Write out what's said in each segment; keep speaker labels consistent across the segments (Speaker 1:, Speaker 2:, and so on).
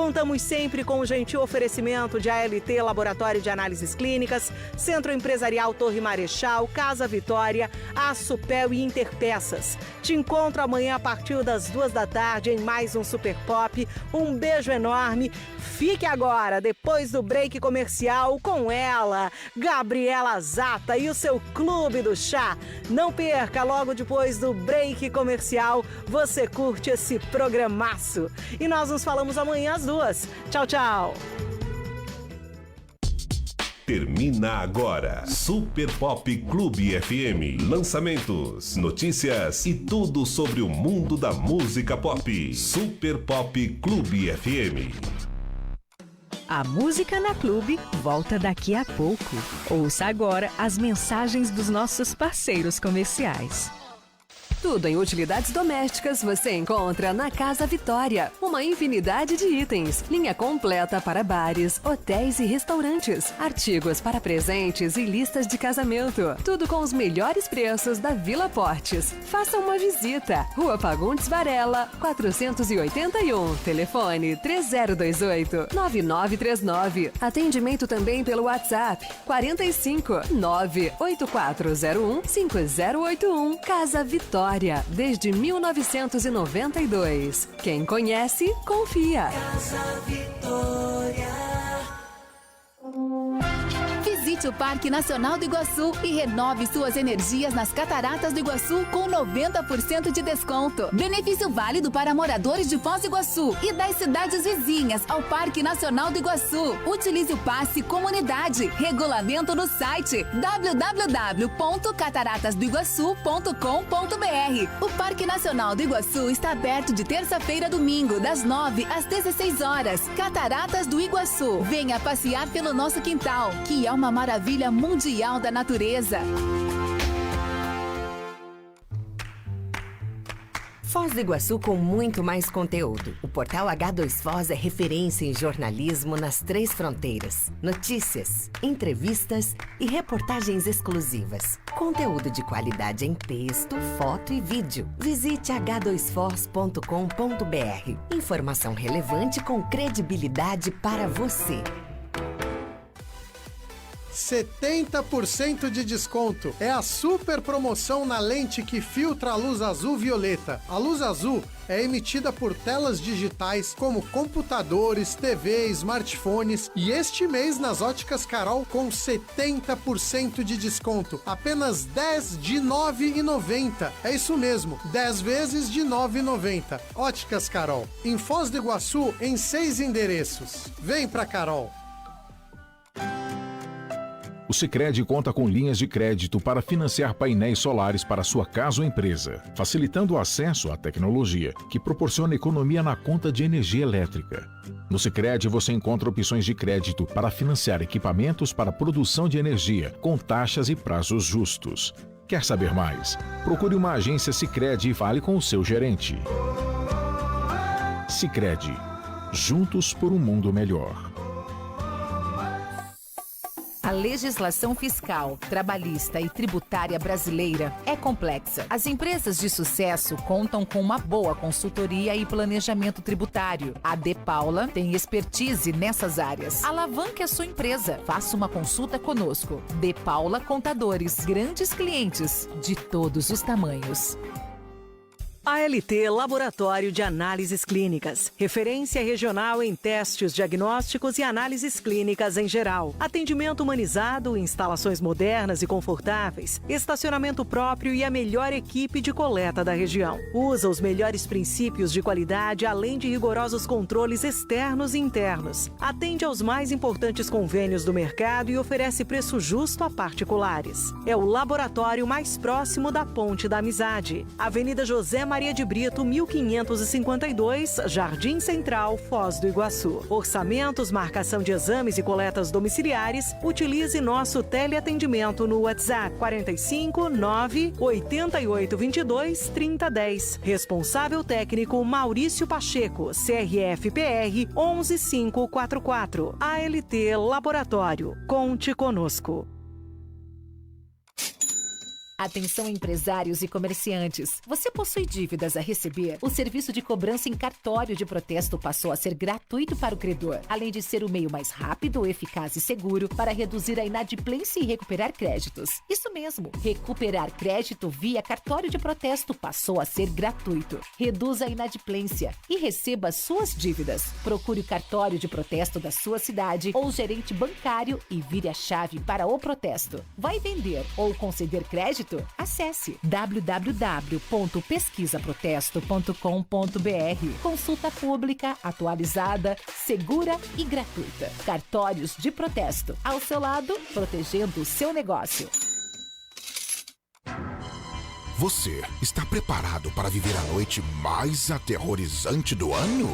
Speaker 1: Contamos sempre com o gentil oferecimento de ALT Laboratório de Análises Clínicas, Centro Empresarial Torre Marechal, Casa Vitória, Açupel e Interpeças. Te encontro amanhã a partir das 14h em mais um Super Pop. Um beijo enorme. Fique agora, depois do break comercial, com ela, Gabriela Zata e o seu Clube do Chá. Não perca, logo depois do break comercial, você curte esse programaço. E nós nos falamos amanhã às 2h. Tchau, tchau.
Speaker 2: Termina agora Super Pop Clube FM. Lançamentos, notícias e tudo sobre o mundo da música pop. Super Pop Clube FM.
Speaker 3: A Música na Clube volta daqui a pouco. Ouça agora as mensagens dos nossos parceiros comerciais.
Speaker 4: Tudo em utilidades domésticas você encontra na Casa Vitória. Uma infinidade de itens. Linha completa para bares, hotéis e restaurantes. Artigos para presentes e listas de casamento. Tudo com os melhores preços da Vila Portes. Faça uma visita. Rua Fagundes Varela, 481. Telefone 3028-9939. Atendimento também pelo WhatsApp 45 98401 5081. Casa Vitória. Desde 1992. Quem conhece, confia.
Speaker 5: Casa Vitória.
Speaker 6: Visite o Parque Nacional do Iguaçu e renove suas energias nas Cataratas do Iguaçu com 90% de desconto. Benefício válido para moradores de Foz do Iguaçu e das cidades vizinhas ao Parque Nacional do Iguaçu. Utilize o passe Comunidade. Regulamento no site www.cataratasdoiguaçu.com.br. O Parque Nacional do Iguaçu está aberto de terça-feira a domingo, das 9 às 16 horas. Cataratas do Iguaçu. Venha passear pelo nosso quintal, que é uma maravilha mundial da natureza.
Speaker 4: Foz do Iguaçu com muito mais conteúdo. O portal H2Foz é referência em jornalismo nas 3 fronteiras. Notícias, entrevistas e reportagens exclusivas. Conteúdo de qualidade em texto, foto e vídeo. Visite h2foz.com.br. Informação relevante com credibilidade para você.
Speaker 7: 70% de desconto. É a super promoção na lente que filtra a luz azul violeta. A luz azul é emitida por telas digitais como computadores, TV, smartphones e este mês nas Óticas Carol com 70% de desconto. Apenas 10 de R$ 9,90. É isso mesmo, 10 vezes de R$ 9,90. Óticas Carol, em Foz do Iguaçu, em 6 endereços. Vem pra Carol.
Speaker 8: O Sicredi conta com linhas de crédito para financiar painéis solares para sua casa ou empresa, facilitando o acesso à tecnologia que proporciona economia na conta de energia elétrica. No Sicredi você encontra opções de crédito para financiar equipamentos para produção de energia, com taxas e prazos justos. Quer saber mais? Procure uma agência Sicredi e fale com o seu gerente. Sicredi. Juntos por um mundo melhor.
Speaker 9: A legislação fiscal, trabalhista e tributária brasileira é complexa. As empresas de sucesso contam com uma boa consultoria e planejamento tributário. A De Paula tem expertise nessas áreas. Alavanque a sua empresa. Faça uma consulta conosco. De Paula Contadores. Grandes clientes de todos os tamanhos.
Speaker 1: ALT Laboratório de Análises Clínicas. Referência regional em testes diagnósticos e análises clínicas em geral. Atendimento humanizado, instalações modernas e confortáveis, estacionamento próprio e a melhor equipe de coleta da região. Usa os melhores princípios de qualidade, além de rigorosos controles externos e internos. Atende aos mais importantes convênios do mercado e oferece preço justo a particulares. É o laboratório mais próximo da Ponte da Amizade. Avenida José Maria de Brito, 1552, Jardim Central, Foz do Iguaçu. Orçamentos, marcação de exames e coletas domiciliares, utilize nosso teleatendimento no WhatsApp 45 9 8822 3010. Responsável técnico Maurício Pacheco, CRF-PR 11544. ALT Laboratório. Conte conosco.
Speaker 9: Atenção empresários e comerciantes. Você possui dívidas a receber? O serviço de cobrança em cartório de protesto passou a ser gratuito para o credor, além de ser o meio mais rápido, eficaz e seguro para reduzir a inadimplência e recuperar créditos. Isso mesmo, recuperar crédito via cartório de protesto passou a ser gratuito. Reduza a inadimplência e receba suas dívidas. Procure o cartório de protesto da sua cidade ou gerente bancário e vire a chave para o protesto. Vai vender ou conceder crédito? Acesse www.pesquisaprotesto.com.br. Consulta pública, atualizada, segura e gratuita. Cartórios de protesto. Ao seu lado, protegendo o seu negócio.
Speaker 10: Você está preparado para viver a noite mais aterrorizante do ano?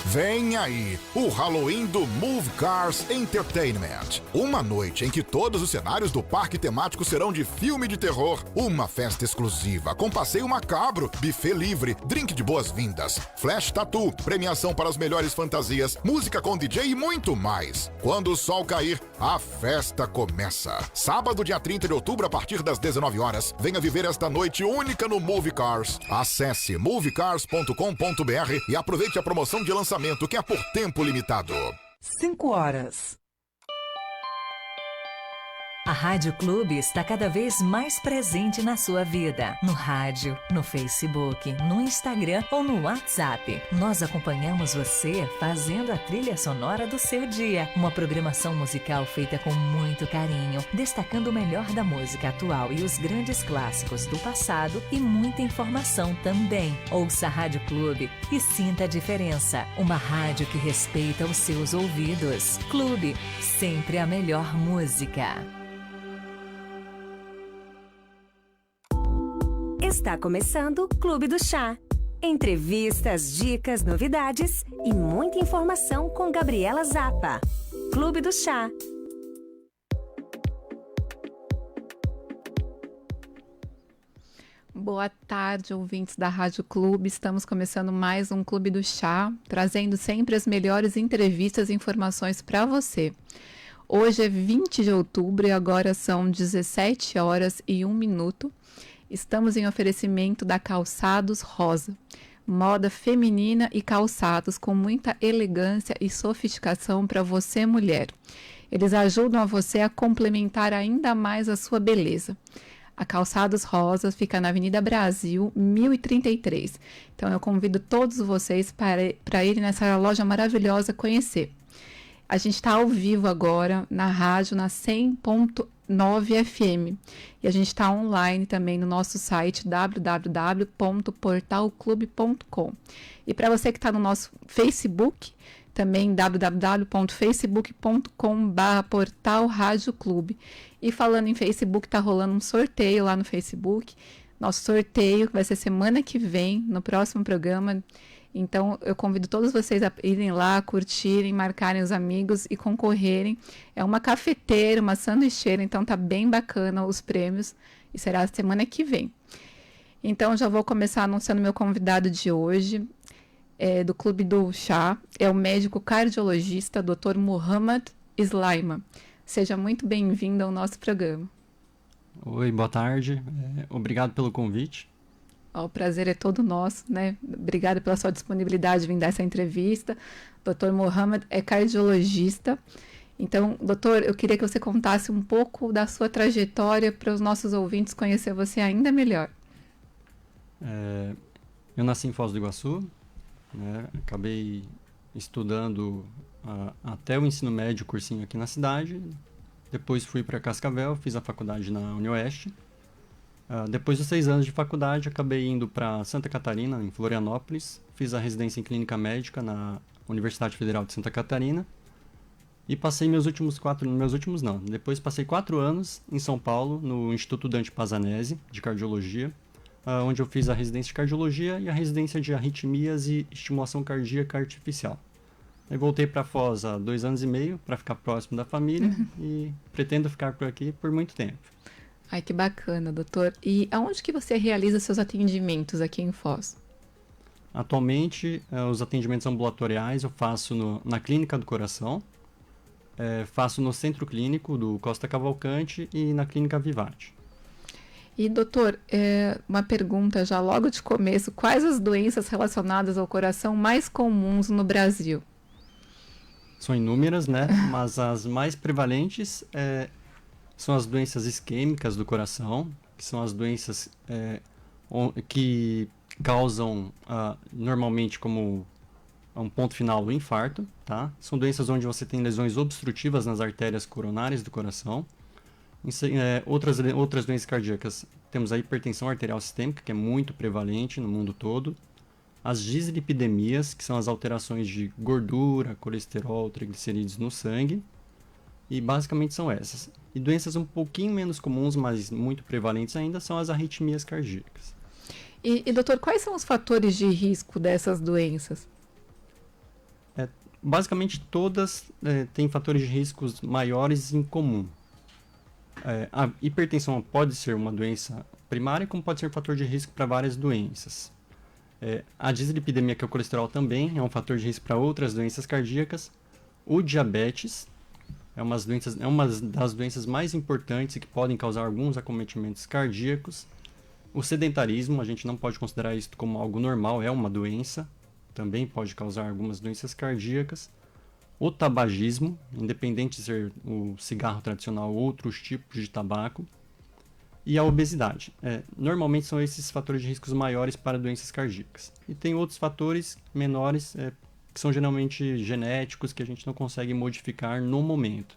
Speaker 10: Vem aí, o Halloween do Move Cars Entertainment. Uma noite em que todos os cenários do parque temático serão de filme de terror. Uma festa exclusiva com passeio macabro, buffet livre, drink de boas-vindas, flash tattoo, premiação para as melhores fantasias, música com DJ e muito mais. Quando o sol cair, a festa começa. Sábado, dia 30 de outubro, a partir das 19 horas. Venha viver esta noite única no Move Cars. Acesse movecars.com.br e aproveite a promoção de lançamento que é por tempo limitado.
Speaker 1: 5 horas.
Speaker 3: A Rádio Clube está cada vez mais presente na sua vida. No rádio, no Facebook, no Instagram ou no WhatsApp. Nós acompanhamos você fazendo a trilha sonora do seu dia. Uma programação musical feita com muito carinho, destacando o melhor da música atual e os grandes clássicos do passado e muita informação também. Ouça a Rádio Clube e sinta a diferença. Uma rádio que respeita os seus ouvidos. Clube, sempre a melhor música.
Speaker 11: Está começando o Clube do Chá. Entrevistas, dicas, novidades e muita informação com Gabriela Zappa. Clube do Chá.
Speaker 12: Boa tarde, ouvintes da Rádio Clube. Estamos começando mais um Clube do Chá, trazendo sempre as melhores entrevistas e informações para você. Hoje é 20 de outubro e agora são 17 horas e 1 minuto. Estamos em oferecimento da Calçados Rosa, moda feminina e calçados com muita elegância e sofisticação para você, mulher. Eles ajudam a você a complementar ainda mais a sua beleza. A Calçados Rosa fica na Avenida Brasil, 1033. Então eu convido todos vocês para irem nessa loja maravilhosa conhecer. A gente está ao vivo agora na rádio, na 100.9 FM. E a gente está online também no nosso site www.portalclube.com. E para você que está no nosso Facebook, também www.facebook.com/portalradioclube. E falando em Facebook, está rolando um sorteio lá no Facebook. Nosso sorteio vai ser semana que vem, no próximo programa. Então, eu convido todos vocês a irem lá, curtirem, marcarem os amigos e concorrerem. É uma cafeteira, uma sanduicheira, então tá bem bacana os prêmios e será semana que vem. Então, já vou começar anunciando meu convidado de hoje, do Clube do Chá, é o médico cardiologista Dr. Mohamed Slaima. Seja muito bem-vindo ao nosso programa.
Speaker 13: Oi, boa tarde. Obrigado pelo convite.
Speaker 12: O prazer é todo nosso, né? Obrigada pela sua disponibilidade de vir dar essa entrevista. Dr. Mohamed é cardiologista. Então, doutor, eu queria que você contasse um pouco da sua trajetória para os nossos ouvintes conhecer você ainda melhor.
Speaker 13: Eu nasci em Foz do Iguaçu, né? Acabei estudando até o ensino médio, cursinho aqui na cidade. Depois fui para Cascavel, fiz a faculdade na UniOeste. Depois de 6 anos de faculdade, acabei indo para Santa Catarina, em Florianópolis. Fiz a residência em clínica médica na Universidade Federal de Santa Catarina. E passei depois passei 4 anos em São Paulo, no Instituto Dante Pazanese, de cardiologia, onde eu fiz a residência de cardiologia e a residência de arritmias e estimulação cardíaca artificial. Aí voltei para Foz há 2 anos e meio, para ficar próximo da família, e pretendo ficar por aqui por muito tempo.
Speaker 12: Ai, que bacana, doutor. E aonde que você realiza seus atendimentos aqui em Foz?
Speaker 13: Atualmente, os atendimentos ambulatoriais eu faço na Clínica do Coração, faço no Centro Clínico do Costa Cavalcante e na Clínica Vivate.
Speaker 12: E, doutor, uma pergunta já logo de começo. Quais as doenças relacionadas ao coração mais comuns no Brasil?
Speaker 13: São inúmeras, né? Mas as mais prevalentes são as doenças isquêmicas do coração, que são as doenças que causam normalmente como um ponto final o infarto, tá? São doenças onde você tem lesões obstrutivas nas artérias coronárias do coração. Outras doenças cardíacas, temos a hipertensão arterial sistêmica, que é muito prevalente no mundo todo. As dislipidemias, que são as alterações de gordura, colesterol, triglicerídeos no sangue. E basicamente são essas. E doenças um pouquinho menos comuns, mas muito prevalentes ainda, são as arritmias cardíacas.
Speaker 12: E doutor, quais são os fatores de risco dessas doenças?
Speaker 13: Basicamente todas têm fatores de riscos maiores em comum. A hipertensão pode ser uma doença primária, como pode ser fator de risco para várias doenças. A dislipidemia, que é o colesterol, também é um fator de risco para outras doenças cardíacas. O diabetes é uma das doenças mais importantes e que podem causar alguns acometimentos cardíacos. O sedentarismo, a gente não pode considerar isso como algo normal, é uma doença, também pode causar algumas doenças cardíacas. O tabagismo, independente de ser o cigarro tradicional ou outros tipos de tabaco. E a obesidade. Normalmente são esses fatores de riscos maiores para doenças cardíacas. E tem outros fatores menores, que são geralmente genéticos, que a gente não consegue modificar no momento.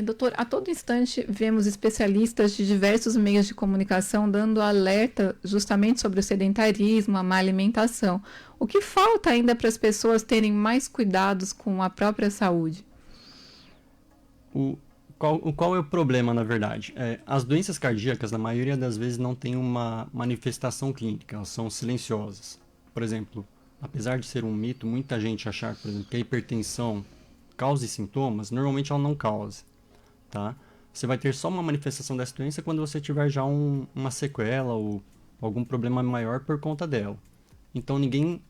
Speaker 12: Doutor, a todo instante vemos especialistas de diversos meios de comunicação dando alerta justamente sobre o sedentarismo, a má alimentação. O que falta ainda para as pessoas terem mais cuidados com a própria saúde?
Speaker 13: Qual é o problema, na verdade? As doenças cardíacas, na maioria das vezes, não têm uma manifestação clínica, elas são silenciosas. Por exemplo, apesar de ser um mito, muita gente achar, por exemplo, que a hipertensão cause sintomas, normalmente ela não causa, tá? Você vai ter só uma manifestação dessa doença quando você tiver já uma sequela ou algum problema maior por conta dela. Então ninguém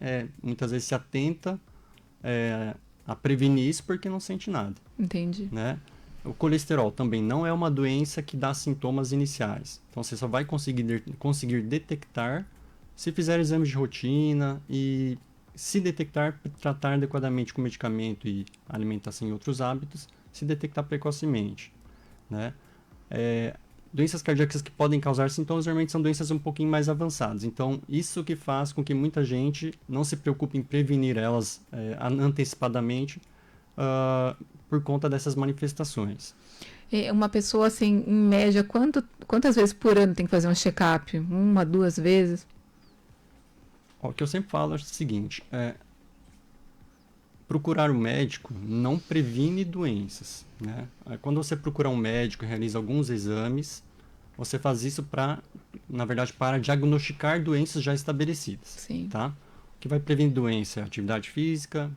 Speaker 13: muitas vezes se atenta a prevenir isso porque não sente nada.
Speaker 12: Entendi.
Speaker 13: Né? O colesterol também não é uma doença que dá sintomas iniciais. Então você só vai conseguir detectar se fizer exames de rotina e, se detectar, tratar adequadamente com medicamento e alimentação e outros hábitos, se detectar precocemente. Né? Doenças cardíacas que podem causar sintomas normalmente são doenças um pouquinho mais avançadas. Então, isso que faz com que muita gente não se preocupe em prevenir elas antecipadamente por conta dessas manifestações.
Speaker 12: Uma pessoa, assim, em média, quantas vezes por ano tem que fazer um check-up? 1, 2 vezes?
Speaker 13: O que eu sempre falo é o seguinte, procurar um médico não previne doenças, né? Quando você procura um médico e realiza alguns exames, você faz isso na verdade, para diagnosticar doenças já estabelecidas.
Speaker 12: Sim.
Speaker 13: Tá? O que vai prevenir doença é atividade física,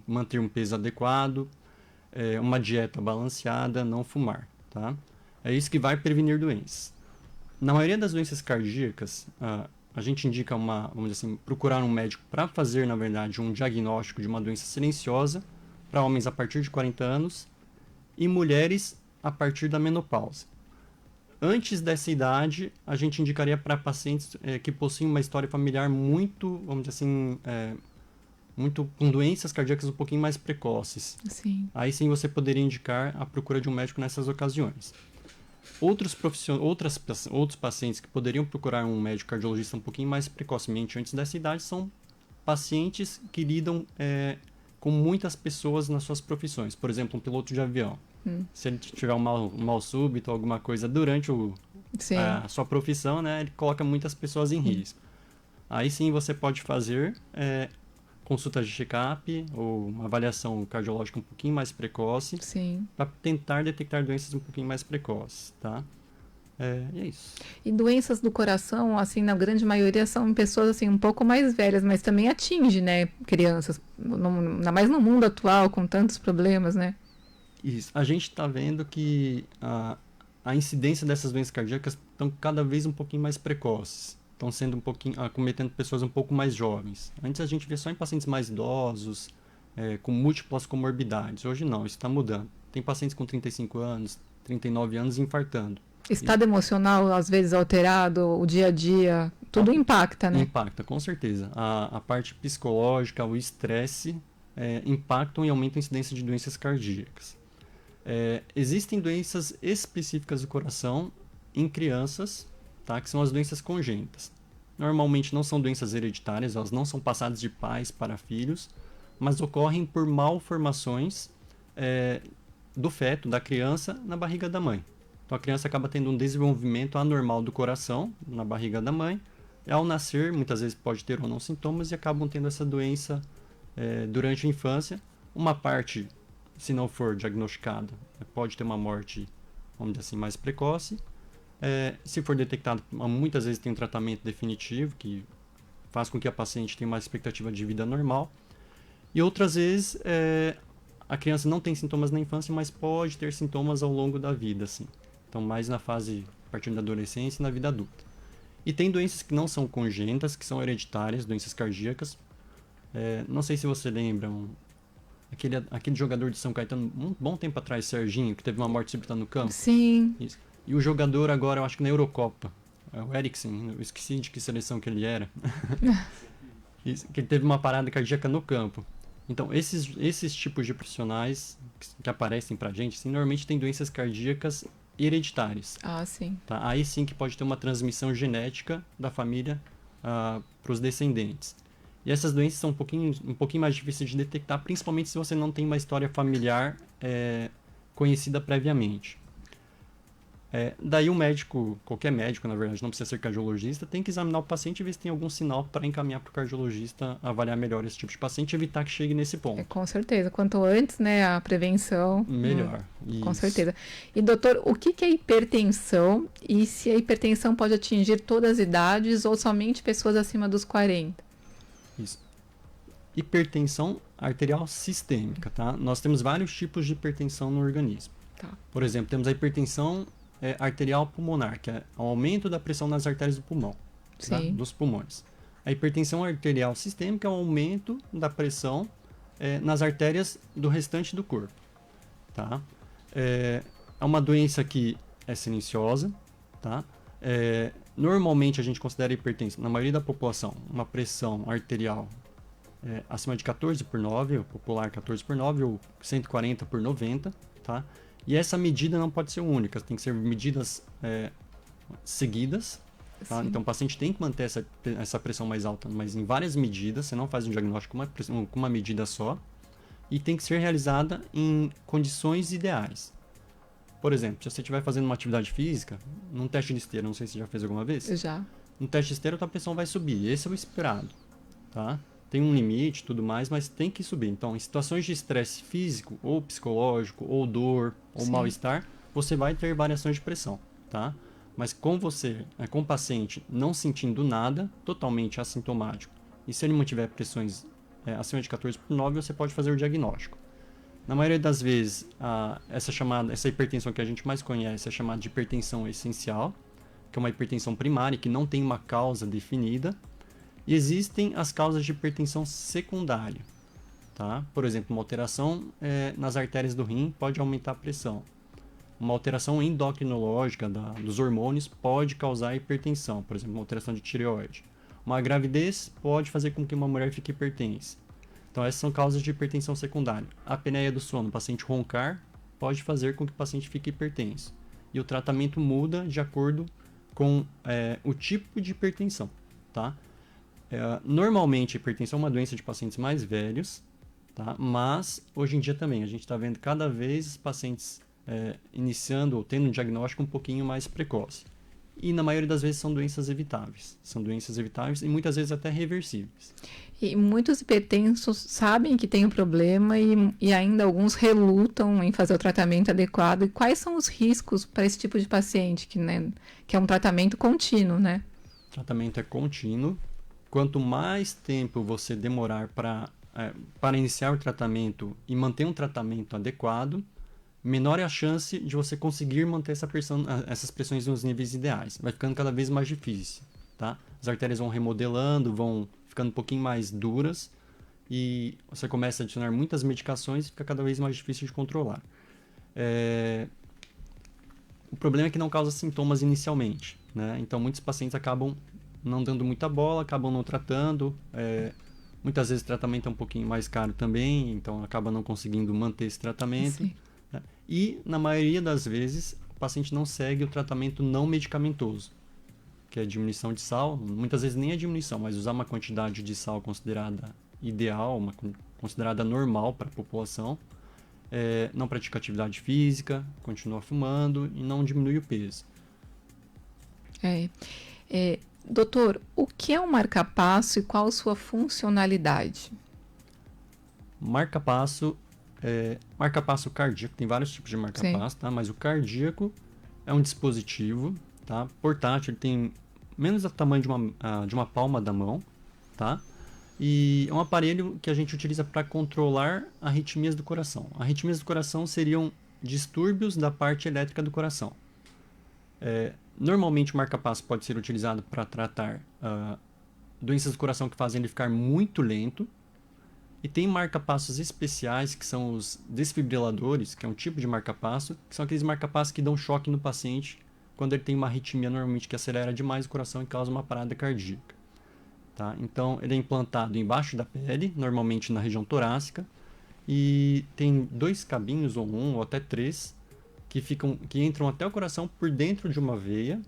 Speaker 13: manter um peso adequado, uma dieta balanceada, não fumar. Tá? É isso que vai prevenir doenças. Na maioria das doenças cardíacas, a gente indica vamos dizer assim, procurar um médico para fazer, na verdade, um diagnóstico de uma doença silenciosa para homens a partir de 40 anos e mulheres a partir da menopausa. Antes dessa idade, a gente indicaria para pacientes que possuem uma história familiar muito, vamos dizer assim, muito com doenças cardíacas um pouquinho mais precoces.
Speaker 12: Sim.
Speaker 13: Aí sim você poderia indicar a procura de um médico nessas ocasiões. Outros pacientes que poderiam procurar um médico cardiologista um pouquinho mais precocemente antes dessa idade são pacientes que lidam com muitas pessoas nas suas profissões. Por exemplo, um piloto de avião. Se ele tiver um mal súbito, alguma coisa durante a sua profissão, né, ele coloca muitas pessoas em risco. Aí sim você pode fazer consultas de check-up ou uma avaliação cardiológica um pouquinho mais precoce para tentar detectar doenças um pouquinho mais precoces, tá? E é isso.
Speaker 12: E doenças do coração, assim, na grande maioria são pessoas assim um pouco mais velhas, mas também atinge, né, crianças, ainda mais no mundo atual com tantos problemas, né?
Speaker 13: Isso. A gente está vendo que a incidência dessas doenças cardíacas estão cada vez um pouquinho mais precoces. Estão sendo acometendo pessoas um pouco mais jovens. Antes a gente via só em pacientes mais idosos, com múltiplas comorbidades. Hoje não, isso está mudando. Tem pacientes com 35 anos, 39 anos infartando.
Speaker 12: Estado emocional, às vezes, alterado, o dia a dia, tudo impacta, né?
Speaker 13: Impacta, com certeza. A parte psicológica, o estresse, impactam e aumentam a incidência de doenças cardíacas. Existem doenças específicas do coração em crianças, tá? Que são as doenças congênitas. Normalmente não são doenças hereditárias, elas não são passadas de pais para filhos, mas ocorrem por malformações do feto, da criança, na barriga da mãe. Então a criança acaba tendo um desenvolvimento anormal do coração na barriga da mãe. E ao nascer, muitas vezes pode ter ou não sintomas e acabam tendo essa doença durante a infância. Uma parte, se não for diagnosticada, pode ter uma morte, vamos dizer assim, mais precoce. Se for detectado, muitas vezes tem um tratamento definitivo que faz com que a paciente tenha uma expectativa de vida normal. E outras vezes a criança não tem sintomas na infância, mas pode ter sintomas ao longo da vida, assim. Então, mais na fase, a partir da adolescência e na vida adulta. E tem doenças que não são congênitas, que são hereditárias, doenças cardíacas. Não sei se você lembra, aquele jogador de São Caetano, um bom tempo atrás, Serginho, que teve uma morte súbita no campo.
Speaker 12: Sim.
Speaker 13: Isso. E o jogador agora, eu acho que na Eurocopa, o Eriksen, eu esqueci de que seleção que ele era. Isso, que ele teve uma parada cardíaca no campo. Então, esses tipos de profissionais que aparecem pra gente, assim, normalmente tem doenças cardíacas hereditárias.
Speaker 12: Ah, sim.
Speaker 13: Tá? Aí sim que pode ter uma transmissão genética da família para os descendentes. E essas doenças são um pouquinho mais difíceis de detectar, principalmente se você não tem uma história familiar conhecida previamente. Daí o médico, qualquer médico, na verdade, não precisa ser cardiologista, tem que examinar o paciente e ver se tem algum sinal para encaminhar para o cardiologista avaliar melhor esse tipo de paciente e evitar que chegue nesse ponto.
Speaker 12: Com certeza. Quanto antes, né, a prevenção...
Speaker 13: Melhor.
Speaker 12: Com certeza. E, doutor, o que é hipertensão e se a hipertensão pode atingir todas as idades ou somente pessoas acima dos 40?
Speaker 13: Isso. Hipertensão arterial sistêmica, tá? Nós temos vários tipos de hipertensão no organismo.
Speaker 12: Tá.
Speaker 13: Por exemplo, temos a hipertensão arterial pulmonar, que é o aumento da pressão nas artérias do pulmão, tá? Dos pulmões. A hipertensão arterial sistêmica é o aumento da pressão nas artérias do restante do corpo, tá? É uma doença que é silenciosa, tá? Normalmente a gente considera hipertensão, na maioria da população, uma pressão arterial acima de 14/9, o popular 14/9 ou 140/90, tá? E essa medida não pode ser única, tem que ser medidas seguidas. Tá? Então o paciente tem que manter essa pressão mais alta, mas em várias medidas, você não faz um diagnóstico com uma medida só. E tem que ser realizada em condições ideais. Por exemplo, se você estiver fazendo uma atividade física, num teste de esteira, não sei se você já fez alguma vez.
Speaker 12: Já.
Speaker 13: No teste de esteira, a pressão vai subir. Esse é o esperado. Tá? Tem um limite e tudo mais, mas tem que subir. Então, em situações de estresse físico, ou psicológico, ou dor, ou mal-estar, você vai ter variações de pressão, tá? Mas com o paciente não sentindo nada, totalmente assintomático, e se ele mantiver pressões acima de 14/9, você pode fazer o diagnóstico. Na maioria das vezes, essa hipertensão que a gente mais conhece é chamada de hipertensão essencial, que é uma hipertensão primária, que não tem uma causa definida. E existem as causas de hipertensão secundária, tá? Por exemplo, uma alteração nas artérias do rim pode aumentar a pressão. Uma alteração endocrinológica dos hormônios pode causar hipertensão, por exemplo, uma alteração de tireoide. Uma gravidez pode fazer com que uma mulher fique hipertensa. Então, essas são causas de hipertensão secundária. A apneia do sono, o paciente roncar, pode fazer com que o paciente fique hipertenso. E o tratamento muda de acordo com o tipo de hipertensão, tá? Normalmente, a hipertensão é uma doença de pacientes mais velhos, tá? Mas hoje em dia também a gente está vendo cada vez pacientes iniciando ou tendo um diagnóstico um pouquinho mais precoce. E na maioria das vezes são doenças evitáveis. São doenças evitáveis e muitas vezes até reversíveis.
Speaker 12: E muitos hipertensos sabem que tem um problema e ainda alguns relutam em fazer o tratamento adequado. E quais são os riscos para esse tipo de paciente, que é um tratamento contínuo, né?
Speaker 13: O tratamento é contínuo. Quanto mais tempo você demorar para iniciar o tratamento e manter um tratamento adequado, menor é a chance de você conseguir manter essas pressões nos níveis ideais. Vai ficando cada vez mais difícil, tá? As artérias vão remodelando, vão ficando um pouquinho mais duras e você começa a adicionar muitas medicações e fica cada vez mais difícil de controlar. O problema é que não causa sintomas inicialmente, né? Então, muitos pacientes acabam não dando muita bola, acabam não tratando. Muitas vezes o tratamento é um pouquinho mais caro também, então acaba não conseguindo manter esse tratamento. Né? E, na maioria das vezes, o paciente não segue o tratamento não medicamentoso, que é a diminuição de sal. Muitas vezes nem a diminuição, mas usar uma quantidade de sal considerada ideal, considerada normal para a população. Não pratica atividade física, continua fumando e não diminui o peso.
Speaker 12: Doutor, o que é um marca-passo e qual sua funcionalidade?
Speaker 13: Marca-passo cardíaco, tem vários tipos de marca-passo, tá? Mas o cardíaco é um dispositivo, tá? Portátil, ele tem menos do tamanho de uma palma da mão, tá? E é um aparelho que a gente utiliza para controlar arritmias do coração. Arritmias do coração seriam distúrbios da parte elétrica do coração. Normalmente o marca-passo pode ser utilizado para tratar doenças do coração que fazem ele ficar muito lento. E tem marca-passos especiais, que são os desfibriladores, que é um tipo de marca-passo, que são aqueles marca-passos que dão choque no paciente quando ele tem uma arritmia normalmente que acelera demais o coração e causa uma parada cardíaca. Tá? Então, ele é implantado embaixo da pele, normalmente na região torácica, e tem 2 cabinhos, ou 1, ou até 3, que entram até o coração por dentro de uma veia,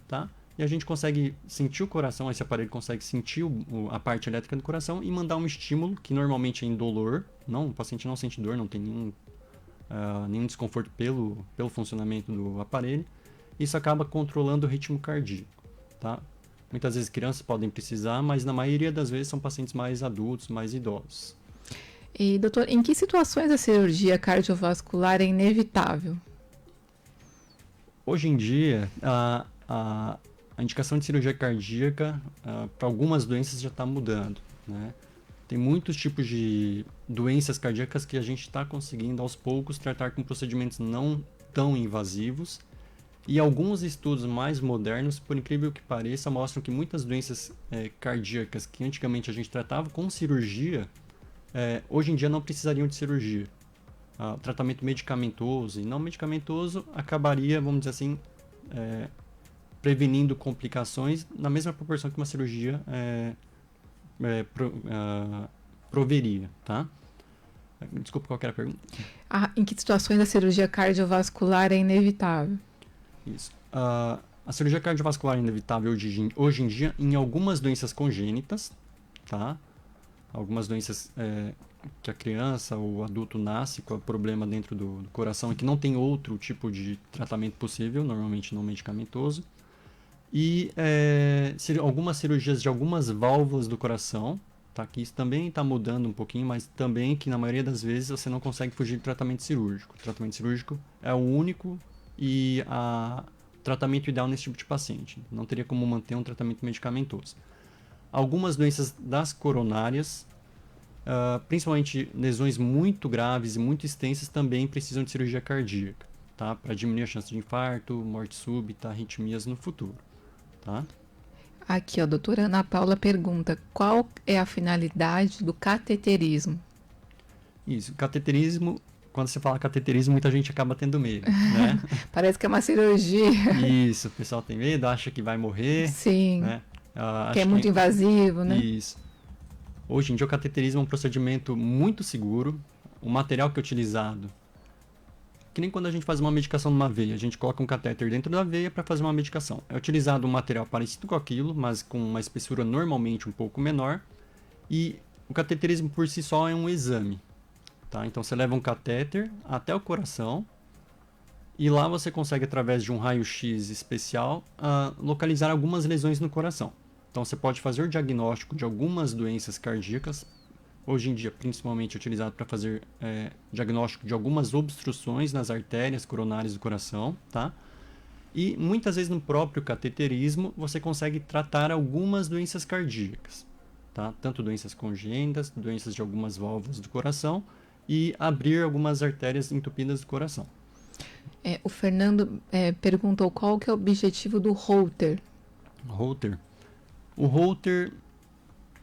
Speaker 13: tá? E a gente consegue sentir o coração, esse aparelho consegue sentir a parte elétrica do coração e mandar um estímulo, que normalmente é indolor, o paciente não sente dor, não tem nenhum desconforto pelo funcionamento do aparelho. Isso acaba controlando o ritmo cardíaco, tá? Muitas vezes crianças podem precisar, mas na maioria das vezes são pacientes mais adultos, mais idosos.
Speaker 12: E, doutor, em que situações a cirurgia cardiovascular é inevitável?
Speaker 13: Hoje em dia, a indicação de cirurgia cardíaca para algumas doenças já está mudando, né? Tem muitos tipos de doenças cardíacas que a gente está conseguindo, aos poucos, tratar com procedimentos não tão invasivos. E alguns estudos mais modernos, por incrível que pareça, mostram que muitas doenças cardíacas que antigamente a gente tratava com cirurgia, hoje em dia não precisariam de cirurgia. O tratamento medicamentoso e não medicamentoso acabaria, vamos dizer assim, prevenindo complicações na mesma proporção que uma cirurgia proveria, tá? Desculpa, qual que era a pergunta?
Speaker 12: Em que situações a cirurgia cardiovascular é inevitável?
Speaker 13: Isso. A cirurgia cardiovascular é inevitável hoje em dia em algumas doenças congênitas, tá? Algumas doenças que a criança ou o adulto nasce com problema dentro do coração e que não tem outro tipo de tratamento possível, normalmente não medicamentoso. E algumas cirurgias de algumas válvulas do coração, tá? Que isso também está mudando um pouquinho, mas também que na maioria das vezes você não consegue fugir do tratamento cirúrgico. O tratamento cirúrgico é o único e tratamento ideal nesse tipo de paciente. Não teria como manter um tratamento medicamentoso. Algumas doenças das coronárias, principalmente lesões muito graves e muito extensas, também precisam de cirurgia cardíaca, tá? Para diminuir a chance de infarto, morte súbita, arritmias no futuro. Tá?
Speaker 12: Aqui, a doutora Ana Paula pergunta: qual é a finalidade do cateterismo?
Speaker 13: Isso, cateterismo, quando você fala cateterismo, muita gente acaba tendo medo, né?
Speaker 12: Parece que é uma cirurgia.
Speaker 13: Isso, o pessoal tem medo, acha que vai morrer.
Speaker 12: Sim,
Speaker 13: né?
Speaker 12: que é muito invasivo, né?
Speaker 13: Isso. Hoje em dia o cateterismo é um procedimento muito seguro. O material que é utilizado, que nem quando a gente faz uma medicação numa veia, a gente coloca um catéter dentro da veia para fazer uma medicação. É utilizado um material parecido com aquilo, mas com uma espessura normalmente um pouco menor. E o cateterismo por si só é um exame. Tá? Então você leva um catéter até o coração e lá você consegue, através de um raio-x especial, localizar algumas lesões no coração. Então você pode fazer o diagnóstico de algumas doenças cardíacas, hoje em dia principalmente utilizado para fazer diagnóstico de algumas obstruções nas artérias coronárias do coração, tá? E muitas vezes no próprio cateterismo você consegue tratar algumas doenças cardíacas, tá? Tanto doenças congênitas, doenças de algumas válvulas do coração e abrir algumas artérias entupidas do coração.
Speaker 12: O Fernando perguntou qual que é o objetivo do Holter.
Speaker 13: Holter? O Holter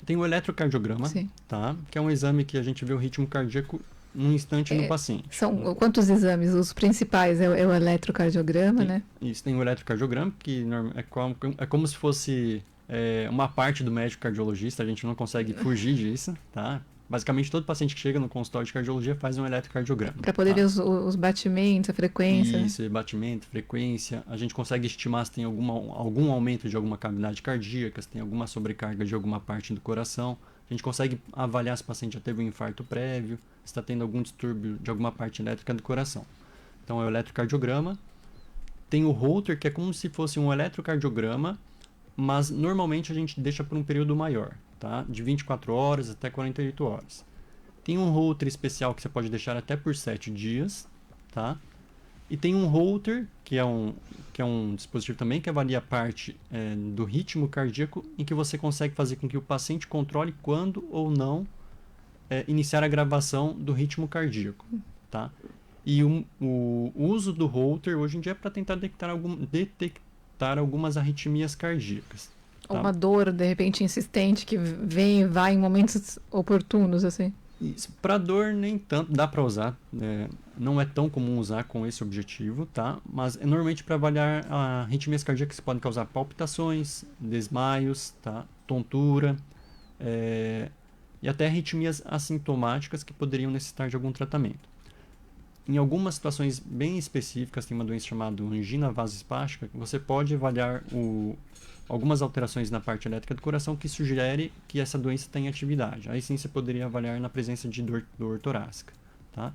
Speaker 13: tem o eletrocardiograma, tá? Que é um exame que a gente vê o ritmo cardíaco num instante no paciente.
Speaker 12: São quantos exames? Os principais é o eletrocardiograma, né?
Speaker 13: Isso, tem o eletrocardiograma, que é como se fosse uma parte do médico cardiologista, a gente não consegue fugir disso, tá? Basicamente, todo paciente que chega no consultório de cardiologia faz um eletrocardiograma.
Speaker 12: Para poder ver os batimentos, a frequência.
Speaker 13: Isso, batimento, frequência. A gente consegue estimar se tem algum aumento de alguma cavidade cardíaca, se tem alguma sobrecarga de alguma parte do coração. A gente consegue avaliar se o paciente já teve um infarto prévio, se está tendo algum distúrbio de alguma parte elétrica do coração. Então, é o eletrocardiograma. Tem o Holter, que é como se fosse um eletrocardiograma, mas normalmente a gente deixa por um período maior. Tá? De 24 horas até 48 horas. Tem um Holter especial que você pode deixar até por 7 dias, tá? E tem um Holter, que é um dispositivo também que avalia a parte do ritmo cardíaco, em que você consegue fazer com que o paciente controle quando ou não iniciar a gravação do ritmo cardíaco, tá? E o uso do Holter hoje em dia é para tentar detectar algumas arritmias cardíacas.
Speaker 12: Ou uma dor, de repente, insistente, que vem e vai em momentos oportunos, assim.
Speaker 13: Para dor, nem tanto. Dá para usar. Não é tão comum usar com esse objetivo, tá? Mas é normalmente para avaliar arritmias cardíacas que podem causar palpitações, desmaios, tá? Tontura, e até arritmias assintomáticas que poderiam necessitar de algum tratamento. Em algumas situações bem específicas, tem uma doença chamada angina vasoespástica, que você pode avaliar algumas alterações na parte elétrica do coração que sugere que essa doença tem atividade. Aí sim você poderia avaliar na presença de dor torácica. Tá?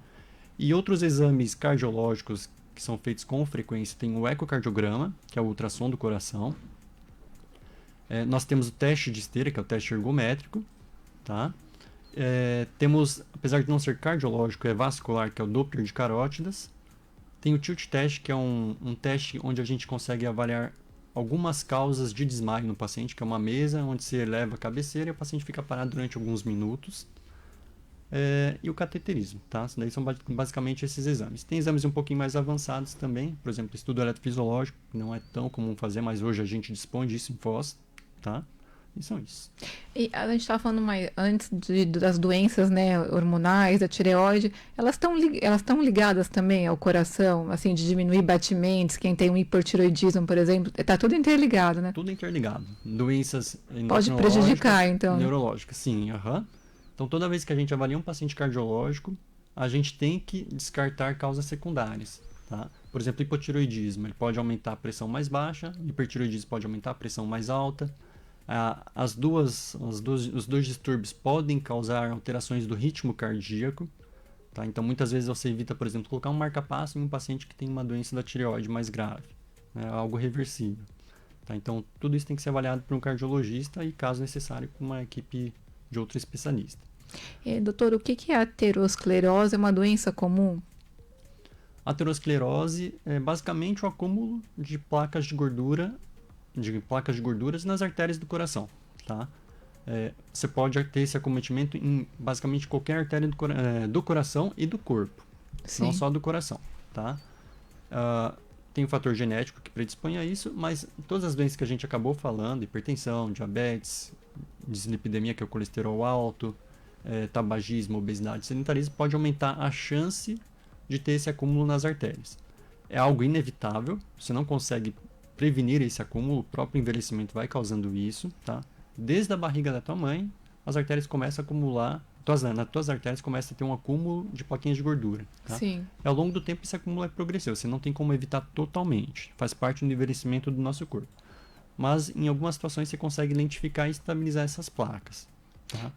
Speaker 13: E outros exames cardiológicos que são feitos com frequência, tem o ecocardiograma, que é o ultrassom do coração. Nós temos o teste de esteira, que é o teste ergométrico. Tá? Temos, apesar de não ser cardiológico, é vascular, que é o Doppler de carótidas. Tem o tilt test, que é um teste onde a gente consegue avaliar algumas causas de desmaio no paciente, que é uma mesa onde se eleva a cabeceira e o paciente fica parado durante alguns minutos. E o cateterismo, tá? Daí são basicamente esses exames. Tem exames um pouquinho mais avançados também, por exemplo, estudo eletrofisiológico, que não é tão comum fazer, mas hoje a gente dispõe disso em Foz, tá? E são isso.
Speaker 12: E a gente estava falando mais antes das doenças, né, hormonais, da tireoide, elas estão ligadas também ao coração, assim, de diminuir batimentos, quem tem um hipertireoidismo, por exemplo, está tudo interligado, né?
Speaker 13: Tudo interligado. Doenças
Speaker 12: pode prejudicar, então.
Speaker 13: Neurológicas, sim, Então, toda vez que a gente avalia um paciente cardiológico, a gente tem que descartar causas secundárias, tá? Por exemplo, hipotireoidismo, ele pode aumentar a pressão mais baixa, hipertireoidismo pode aumentar a pressão mais alta. Os dois distúrbios podem causar alterações do ritmo cardíaco, tá? Então muitas vezes você evita, por exemplo, colocar um marca-passo em um paciente que tem uma doença da tireoide mais grave, né? Algo reversível, tá? Então tudo isso tem que ser avaliado por um cardiologista e, caso necessário, com uma equipe de outro especialista.
Speaker 12: Doutor, o que é a aterosclerose? É uma doença comum?
Speaker 13: A aterosclerose é basicamente o acúmulo de placas de gorduras nas artérias do coração, tá? Você pode ter esse acometimento em basicamente qualquer artéria do coração e do corpo, sim, não só do coração, tá? Tem um fator genético que predispõe a isso, mas todas as doenças que a gente acabou falando, hipertensão, diabetes, dislipidemia, que é o colesterol alto, tabagismo, obesidade, sedentarismo, pode aumentar a chance de ter esse acúmulo nas artérias. É algo inevitável, você não consegue prevenir esse acúmulo, o próprio envelhecimento vai causando isso, tá? Desde a barriga da tua mãe, as artérias começam a acumular, nas tuas artérias começa a ter um acúmulo de plaquinhas de gordura, tá?
Speaker 12: Sim.
Speaker 13: Ao longo do tempo esse acúmulo é progressivo, você não tem como evitar totalmente, faz parte do envelhecimento do nosso corpo. Mas em algumas situações você consegue identificar e estabilizar essas placas, tá?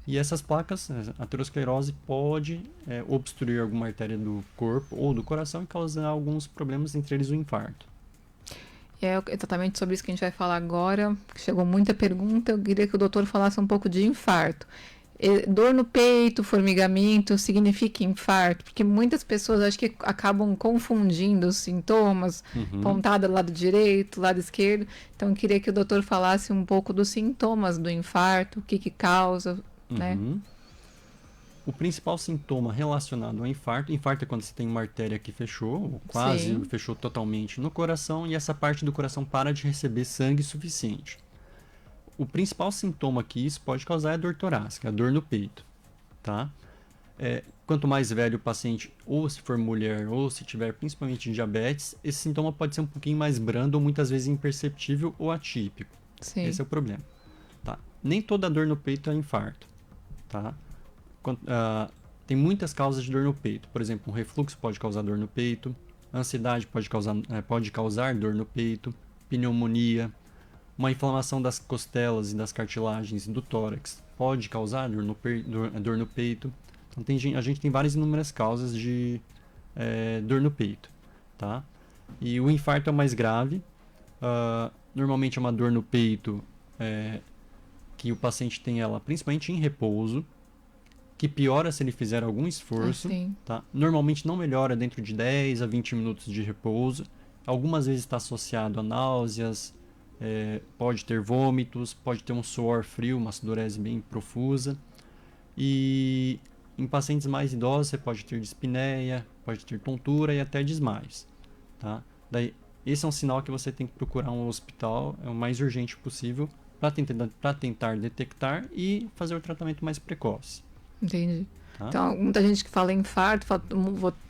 Speaker 13: E essas placas, a aterosclerose pode obstruir alguma artéria do corpo ou do coração e causar alguns problemas, entre eles o infarto.
Speaker 12: É exatamente sobre isso que a gente vai falar agora. Chegou muita pergunta, eu queria que o doutor falasse um pouco de infarto. Dor no peito, formigamento, significa infarto? Porque muitas pessoas acho que acabam confundindo os sintomas, pontada do lado direito, lado esquerdo. Então eu queria que o doutor falasse um pouco dos sintomas do infarto, o que causa, né?
Speaker 13: O principal sintoma relacionado ao infarto é quando você tem uma artéria que fechou, ou quase Sim. fechou totalmente no coração, e essa parte do coração para de receber sangue suficiente. O principal sintoma que isso pode causar é a dor torácica, a dor no peito, tá? Quanto mais velho o paciente, ou se for mulher, ou se tiver principalmente diabetes, esse sintoma pode ser um pouquinho mais brando, ou muitas vezes imperceptível ou atípico.
Speaker 12: Sim.
Speaker 13: Esse é o problema. Tá? Nem toda dor no peito é infarto. Tá? Tem muitas causas de dor no peito. Por exemplo, um refluxo pode causar dor no peito, ansiedade pode causar dor no peito, pneumonia, uma inflamação das costelas e das cartilagens do tórax pode causar dor no peito. Então a gente tem várias inúmeras causas de dor no peito. Tá? E o infarto é o mais grave. Normalmente é uma dor no peito que o paciente tem ela principalmente em repouso, que piora se ele fizer algum esforço. Tá? Normalmente não melhora dentro de 10 a 20 minutos de repouso. Algumas vezes está associado a náuseas, pode ter vômitos, pode ter um suor frio, uma sudorese bem profusa. E em pacientes mais idosos você pode ter dispneia, pode ter tontura e até desmaios. Tá? Daí, esse é um sinal que você tem que procurar um hospital o mais urgente possível para tentar detectar e fazer o tratamento mais precoce.
Speaker 12: Entendi.
Speaker 13: Tá?
Speaker 12: Então, muita gente que fala em infarto, fala,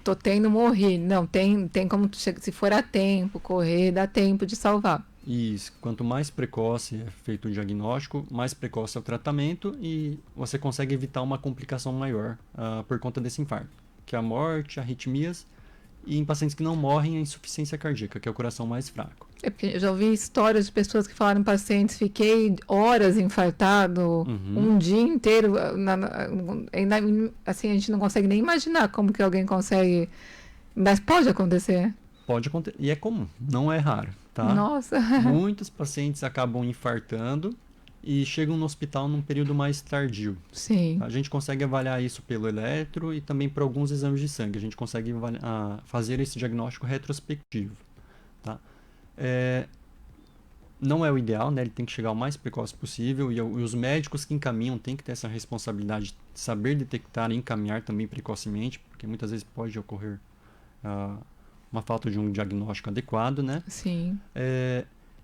Speaker 12: tô tendo, morri. Não, tem como, se for a tempo, correr, dá tempo de salvar.
Speaker 13: Isso. Quanto mais precoce é feito o diagnóstico, mais precoce é o tratamento e você consegue evitar uma complicação maior por conta desse infarto, que é a morte, arritmias, e em pacientes que não morrem, a insuficiência cardíaca, que é o coração mais fraco.
Speaker 12: É porque eu já ouvi histórias de pessoas que falaram pacientes, fiquei horas infartado, um dia inteiro, assim, a gente não consegue nem imaginar como que alguém consegue, mas pode acontecer.
Speaker 13: Pode acontecer, e é comum, não é raro, tá?
Speaker 12: Nossa!
Speaker 13: Muitos pacientes acabam infartando e chegam no hospital num período mais tardio.
Speaker 12: Sim.
Speaker 13: A gente consegue avaliar isso pelo eletro e também por alguns exames de sangue. A gente consegue fazer esse diagnóstico retrospectivo. Tá? Não é o ideal, né? Ele tem que chegar o mais precoce possível e os médicos que encaminham têm que ter essa responsabilidade de saber detectar e encaminhar também precocemente, porque muitas vezes pode ocorrer uma falta de um diagnóstico adequado, né?
Speaker 12: Sim.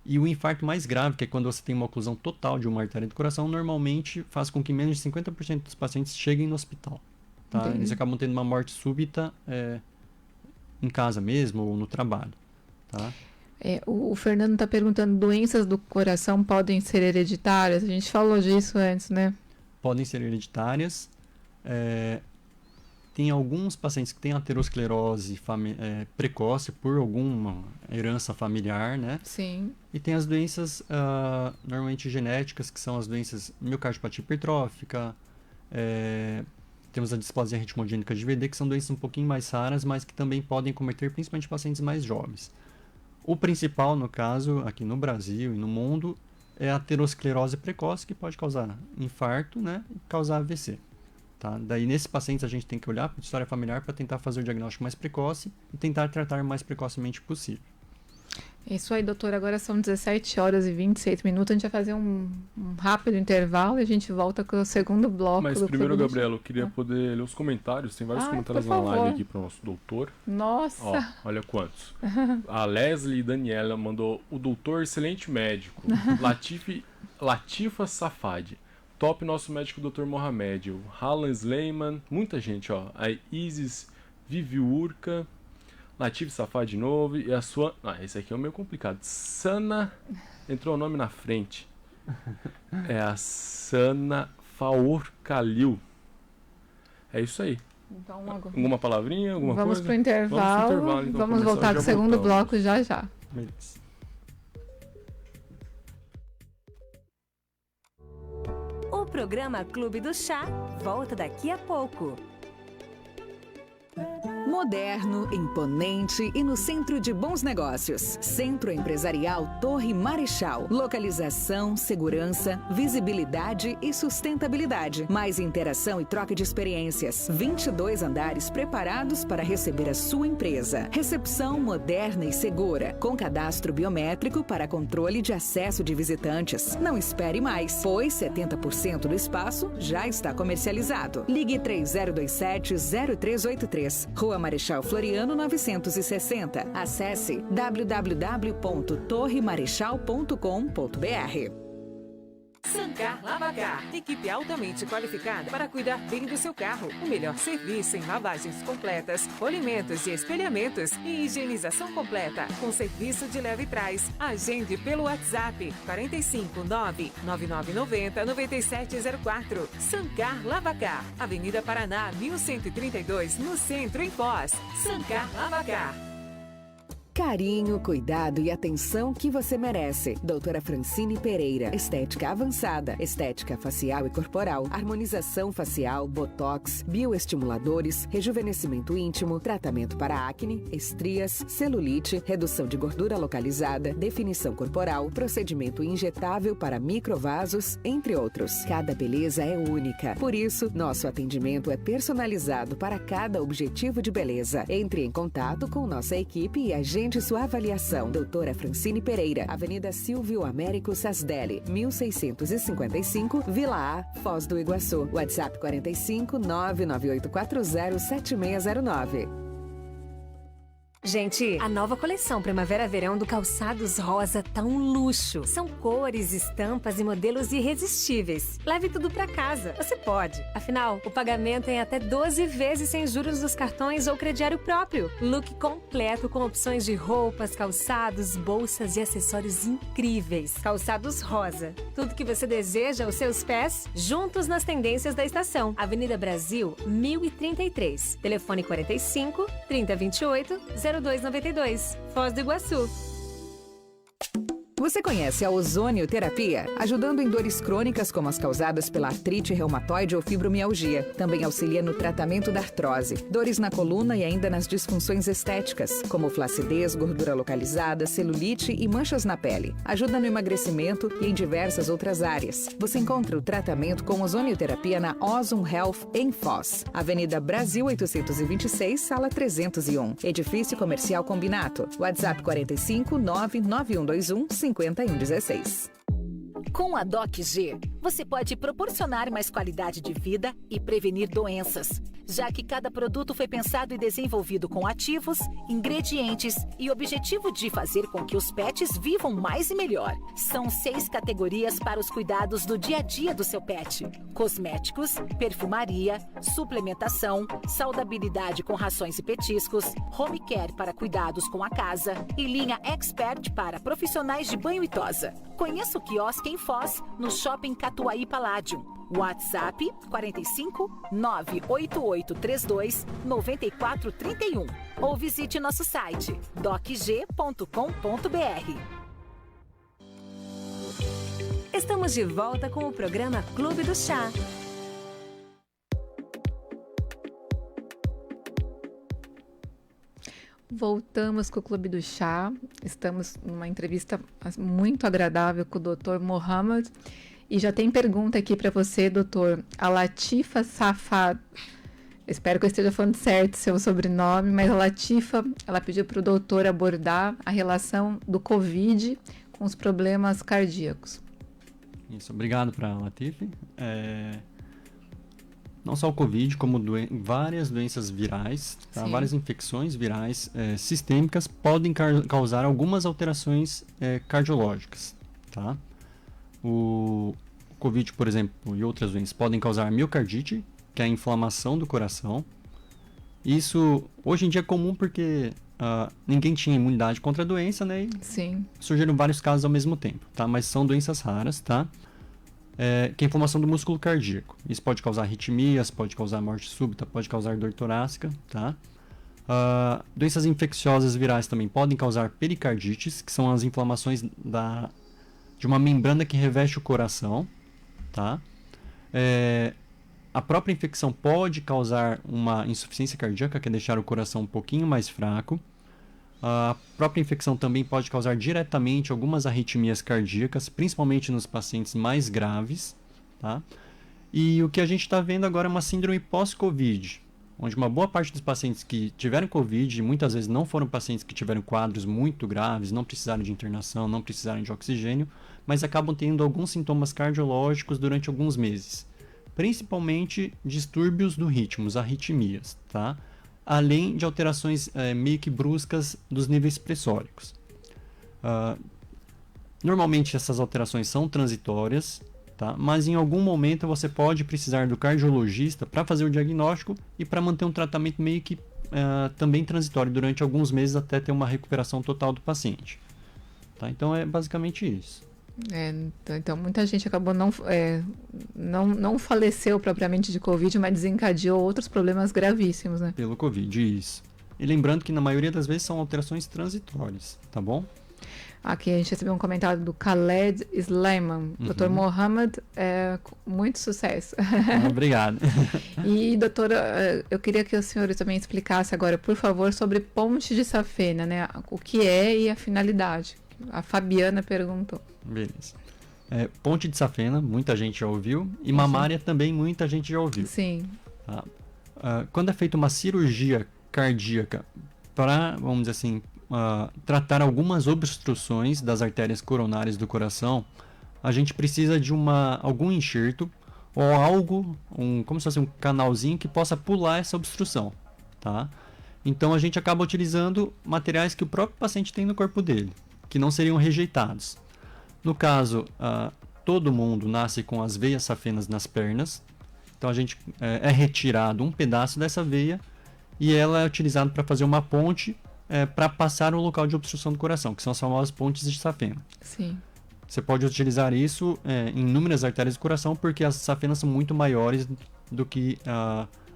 Speaker 13: E o infarto mais grave, que é quando você tem uma oclusão total de uma artéria do coração, normalmente faz com que menos de 50% dos pacientes cheguem no hospital. Tá? Eles acabam tendo uma morte súbita em casa mesmo ou no trabalho. Tá?
Speaker 12: O Fernando está perguntando, doenças do coração podem ser hereditárias? A gente falou disso antes, né?
Speaker 13: Podem ser hereditárias. Tem alguns pacientes que têm aterosclerose precoce por alguma herança familiar, né?
Speaker 12: Sim.
Speaker 13: E tem as doenças normalmente genéticas, que são as doenças miocardiopatia hipertrófica, temos a displasia ritmogênica de VD, que são doenças um pouquinho mais raras, mas que também podem cometer principalmente pacientes mais jovens. O principal, no caso, aqui no Brasil e no mundo, é a aterosclerose precoce, que pode causar infarto, né? E causar AVC. Tá? Daí, nesses pacientes, a gente tem que olhar para a história familiar para tentar fazer o diagnóstico mais precoce e tentar tratar o mais precocemente possível.
Speaker 12: É isso aí, doutor. Agora são 17 horas e 26 minutos. A gente vai fazer um rápido intervalo e a gente volta com o segundo bloco.
Speaker 14: Mas primeiro, Gabriela, eu queria poder ler os comentários. Tem vários comentários na live aqui para o nosso doutor.
Speaker 12: Nossa!
Speaker 14: Ó, olha quantos. A Leslie Daniela mandou: o doutor, excelente médico. Latifa Safadi. Top nosso médico, Dr. Mohamed. O Alan Sleiman. Muita gente, ó. A Isis Viviurca. Latif Safá de novo. E a sua... esse aqui é o meio complicado. Sana... Entrou o nome na frente. É a Sana Faur Khalil. É isso aí.
Speaker 12: Então,
Speaker 14: alguma palavrinha? Alguma
Speaker 12: Vamos
Speaker 14: coisa?
Speaker 12: pro intervalo.
Speaker 14: Vamos pro intervalo, então.
Speaker 12: Vamos voltar com o segundo bloco já já.
Speaker 13: Beleza.
Speaker 11: O programa Clube do Chá volta daqui a pouco.
Speaker 15: Moderno, imponente e no centro de bons negócios. Centro Empresarial Torre Marechal. Localização, segurança, visibilidade e sustentabilidade. Mais interação e troca de experiências. 22 andares preparados para receber a sua empresa. Recepção moderna e segura. Com cadastro biométrico para controle de acesso de visitantes. Não espere mais, pois 70% do espaço já está comercializado. Ligue 3027-0383. Rua Marechal Floriano 960. Acesse www.torremarechal.com.br.
Speaker 16: Sancar Lavacar, equipe altamente qualificada para cuidar bem do seu carro. O melhor serviço em lavagens completas, polimentos e espelhamentos e higienização completa, com serviço de leve e trás. Agende pelo WhatsApp 459-9990-9704. Sancar Lavacar, Avenida Paraná, 1132, no centro, em Foz. Sancar Lavacar.
Speaker 15: Carinho, cuidado e atenção que você merece. Doutora Francine Pereira. Estética avançada, estética facial e corporal, harmonização facial, botox, bioestimuladores, rejuvenescimento íntimo, tratamento para acne, estrias, celulite, redução de gordura localizada, definição corporal, procedimento injetável para microvasos, entre outros. Cada beleza é única. Por isso, nosso atendimento é personalizado para cada objetivo de beleza. Entre em contato com nossa equipe e agende sua avaliação. Doutora Francine Pereira, Avenida Silvio Américo Sasdelli, 1655, Vila A, Foz do Iguaçu. WhatsApp 45 998407609.
Speaker 11: Gente, a nova coleção Primavera-Verão do Calçados Rosa tá um luxo. São cores, estampas e modelos irresistíveis. Leve tudo pra casa. Você pode. Afinal, o pagamento é em até 12 vezes sem juros dos cartões ou crediário próprio. Look completo com opções de roupas, calçados, bolsas e acessórios incríveis. Calçados Rosa. Tudo que você deseja aos seus pés, juntos nas tendências da estação. Avenida Brasil, 1033. Telefone 45 3028 0292, Foz do Iguaçu.
Speaker 15: Você conhece a ozonioterapia? Ajudando em dores crônicas como as causadas pela artrite reumatoide ou fibromialgia. Também auxilia no tratamento da artrose, dores na coluna e ainda nas disfunções estéticas, como flacidez, gordura localizada, celulite e manchas na pele. Ajuda no emagrecimento e em diversas outras áreas. Você encontra o tratamento com ozonioterapia na Ozon Health em Foz. Avenida Brasil 826, sala 301. Edifício Comercial Combinato. WhatsApp 45 99121 5116.
Speaker 9: Com a DocG, você pode proporcionar mais qualidade de vida e prevenir doenças, já que cada produto foi pensado e desenvolvido com ativos, ingredientes e objetivo de fazer com que os pets vivam mais e melhor. São 6 categorias para os cuidados do dia a dia do seu pet: cosméticos, perfumaria, suplementação, saudabilidade com rações e petiscos, home care para cuidados com a casa e linha expert para profissionais de banho e tosa. Conheça o quiosque em Foz, no Shopping Catuaí Palladium. WhatsApp 45 98832 9431 ou visite nosso site docg.com.br.
Speaker 11: Estamos de volta com o programa Clube do Chá.
Speaker 12: Voltamos com o Clube do Chá. Estamos numa entrevista muito agradável com o Dr. Mohamed. E já tem pergunta aqui para você, doutor. A Latifa Safad. Espero que eu esteja falando certo seu sobrenome, mas a Latifa, ela pediu para o doutor abordar a relação do Covid com os problemas cardíacos.
Speaker 13: Isso, obrigado para a Latifa. Não só o Covid, como várias doenças virais, tá? Várias infecções virais sistêmicas podem causar algumas alterações cardiológicas. Tá? O Covid, por exemplo, e outras doenças podem causar miocardite, que é a inflamação do coração. Isso hoje em dia é comum porque ninguém tinha imunidade contra a doença, né? E surgiram vários casos ao mesmo tempo, tá? Mas são doenças raras, tá? Que é a inflamação do músculo cardíaco. Isso pode causar arritmias, pode causar morte súbita, pode causar dor torácica, tá? Doenças infecciosas virais também podem causar pericardites, que são as inflamações de uma membrana que reveste o coração, tá? A própria infecção pode causar uma insuficiência cardíaca, que é deixar o coração um pouquinho mais fraco. A própria infecção também pode causar diretamente algumas arritmias cardíacas, principalmente nos pacientes mais graves, tá? E o que a gente está vendo agora é uma síndrome pós-Covid, onde uma boa parte dos pacientes que tiveram Covid, muitas vezes não foram pacientes que tiveram quadros muito graves, não precisaram de internação, não precisaram de oxigênio, mas acabam tendo alguns sintomas cardiológicos durante alguns meses, principalmente distúrbios do ritmo, as arritmias, tá? Além de alterações meio que bruscas dos níveis pressóricos. Normalmente essas alterações são transitórias, tá? Mas em algum momento você pode precisar do cardiologista para fazer o diagnóstico e para manter um tratamento meio que também transitório durante alguns meses até ter uma recuperação total do paciente. Tá? Então é basicamente isso.
Speaker 12: Então muita gente acabou não faleceu propriamente de Covid, mas desencadeou outros problemas gravíssimos, né?
Speaker 13: Pelo Covid, isso. E lembrando que na maioria das vezes são alterações transitórias, tá bom?
Speaker 12: Aqui a gente recebeu um comentário do Khaled Sleiman. Dr. Mohamed, muito sucesso.
Speaker 13: Obrigado.
Speaker 12: E, doutora, eu queria que o senhor também explicasse agora, por favor, sobre ponte de safena, né? O que é e a finalidade. A Fabiana perguntou.
Speaker 13: Beleza. Ponte de safena, muita gente já ouviu. E mamária também muita gente já ouviu.
Speaker 12: Sim.
Speaker 13: Tá? Quando é feita uma cirurgia cardíaca para, vamos dizer assim, tratar algumas obstruções das artérias coronárias do coração, a gente precisa de algum enxerto ou algo, como se fosse um canalzinho que possa pular essa obstrução, tá? Então a gente acaba utilizando materiais que o próprio paciente tem no corpo dele, que não seriam rejeitados. No caso, todo mundo nasce com as veias safenas nas pernas, então a gente é retirado um pedaço dessa veia e ela é utilizada para fazer uma ponte para passar o local de obstrução do coração, que são as famosas pontes de safena.
Speaker 12: Sim.
Speaker 13: Você pode utilizar isso em inúmeras artérias do coração, porque as safenas são muito maiores do que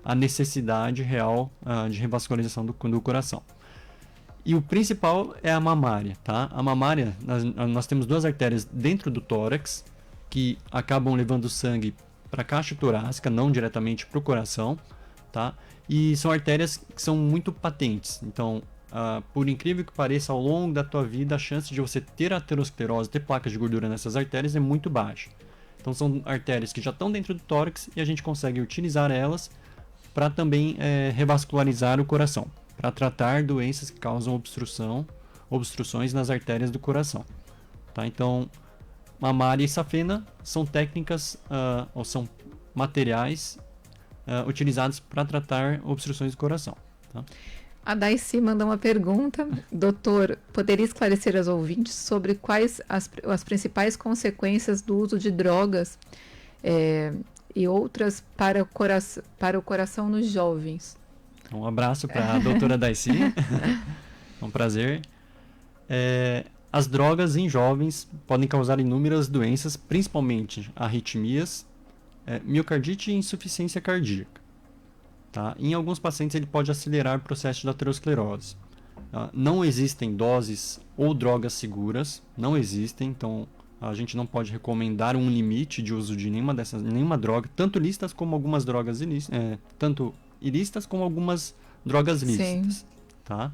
Speaker 13: a necessidade real de revascularização do coração. E o principal é a mamária, tá? A mamária, nós temos duas artérias dentro do tórax, que acabam levando sangue para a caixa torácica, não diretamente para o coração, tá? E são artérias que são muito patentes. Então, por incrível que pareça, ao longo da tua vida, a chance de você ter aterosclerose, ter placas de gordura nessas artérias é muito baixa. Então, são artérias que já estão dentro do tórax e a gente consegue utilizar elas para também revascularizar o coração, para tratar doenças que causam obstruções nas artérias do coração. Tá? Então, mamária e safena são técnicas ou são materiais utilizados para tratar obstruções do coração. Tá?
Speaker 12: A Daicy mandou uma pergunta. Doutor, poderia esclarecer aos ouvintes sobre quais as principais consequências do uso de drogas e outras para o coração nos jovens?
Speaker 13: Um abraço para a doutora Daicy. É um prazer. As drogas em jovens podem causar inúmeras doenças, principalmente arritmias, miocardite e insuficiência cardíaca. Tá? Em alguns pacientes ele pode acelerar o processo de aterosclerose. Não existem doses ou drogas seguras, não existem, então a gente não pode recomendar um limite de uso de nenhuma droga, tanto lícitas como algumas drogas tanto ilícitas como algumas drogas lícitas. Sim. Tá?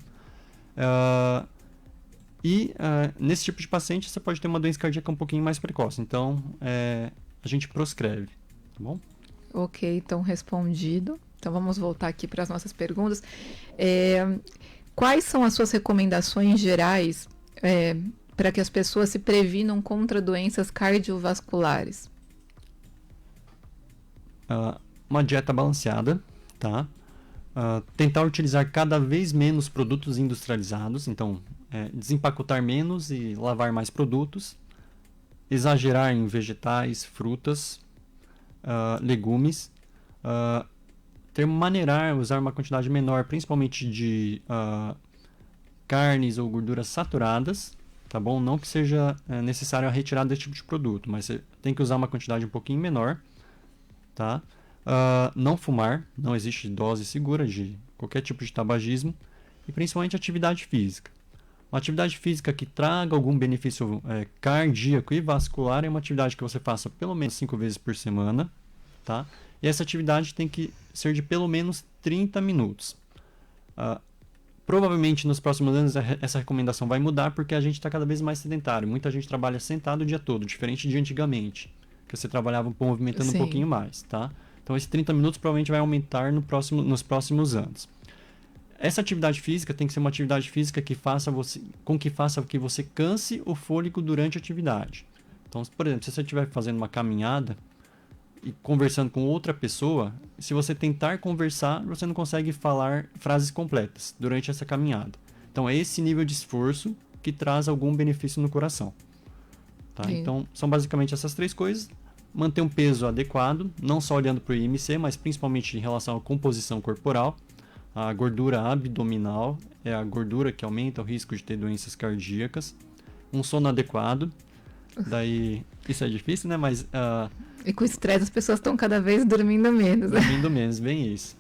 Speaker 13: Nesse tipo de paciente você pode ter uma doença cardíaca um pouquinho mais precoce, então a gente proscreve, tá bom?
Speaker 12: Ok, então respondido. Então vamos voltar aqui para as nossas perguntas. Quais são as suas recomendações gerais para que as pessoas se previnam contra doenças cardiovasculares?
Speaker 13: Uma dieta balanceada, tá? Tentar utilizar cada vez menos produtos industrializados, então desempacotar menos e lavar mais produtos, exagerar em vegetais, frutas, legumes, usar uma quantidade menor, principalmente de carnes ou gorduras saturadas, tá bom? Não que seja necessário a retirada desse tipo de produto, mas você tem que usar uma quantidade um pouquinho menor, tá? Não fumar, não existe dose segura de qualquer tipo de tabagismo, e principalmente atividade física. Uma atividade física que traga algum benefício cardíaco e vascular é uma atividade que você faça pelo menos 5 vezes por semana, tá? E essa atividade tem que ser de pelo menos 30 minutos. Provavelmente nos próximos anos essa recomendação vai mudar porque a gente está cada vez mais sedentário. Muita gente trabalha sentado o dia todo, diferente de antigamente, que você trabalhava movimentando um pouquinho mais, tá? Então esses 30 minutos provavelmente vai aumentar nos próximos anos. Essa atividade física tem que ser uma atividade física que faça que você canse o fôlego durante a atividade. Então, por exemplo, se você estiver fazendo uma caminhada e conversando com outra pessoa, se você tentar conversar, você não consegue falar frases completas durante essa caminhada. Então é esse nível de esforço que traz algum benefício no coração. Tá? Então são basicamente essas 3 coisas. manter um peso adequado, não só olhando para o IMC, mas principalmente em relação à composição corporal. A gordura abdominal é a gordura que aumenta o risco de ter doenças cardíacas. Um sono adequado, daí isso é difícil, né? Mas
Speaker 12: e com o estresse as pessoas estão cada vez dormindo menos.
Speaker 13: Dormindo menos, bem isso.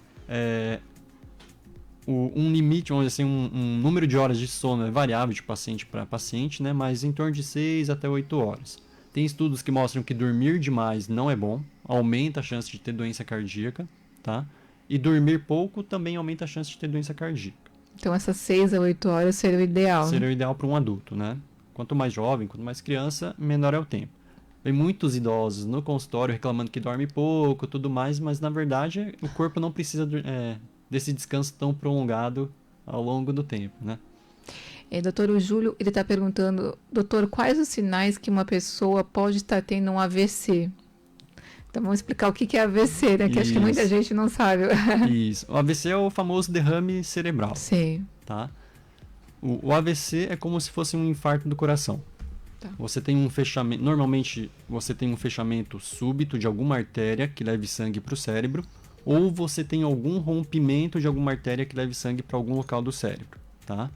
Speaker 13: Um limite, vamos dizer assim, um número de horas de sono é variável de paciente para paciente, né? Mas em torno de 6 até 8 horas. Tem estudos que mostram que dormir demais não é bom, aumenta a chance de ter doença cardíaca, tá? E dormir pouco também aumenta a chance de ter doença cardíaca.
Speaker 12: Então essas 6 a 8 horas seria o ideal.
Speaker 13: Seria o ideal para um adulto, né? Quanto mais jovem, quanto mais criança, menor é o tempo. Tem muitos idosos no consultório reclamando que dorme pouco, tudo mais, mas na verdade o corpo não precisa desse descanso tão prolongado ao longo do tempo, né?
Speaker 12: Doutor, o Júlio, ele está perguntando, doutor, quais os sinais que uma pessoa pode estar tendo um AVC? Então vamos explicar o que é AVC, né? Que acho que muita gente não sabe.
Speaker 13: Isso. O AVC é o famoso derrame cerebral.
Speaker 12: Sim.
Speaker 13: Tá? O AVC é como se fosse um infarto do coração.
Speaker 12: Tá.
Speaker 13: Você tem um fechamento. Normalmente você tem um fechamento súbito de alguma artéria que leve sangue para o cérebro, ou você tem algum rompimento de alguma artéria que leve sangue para algum local do cérebro. Tá?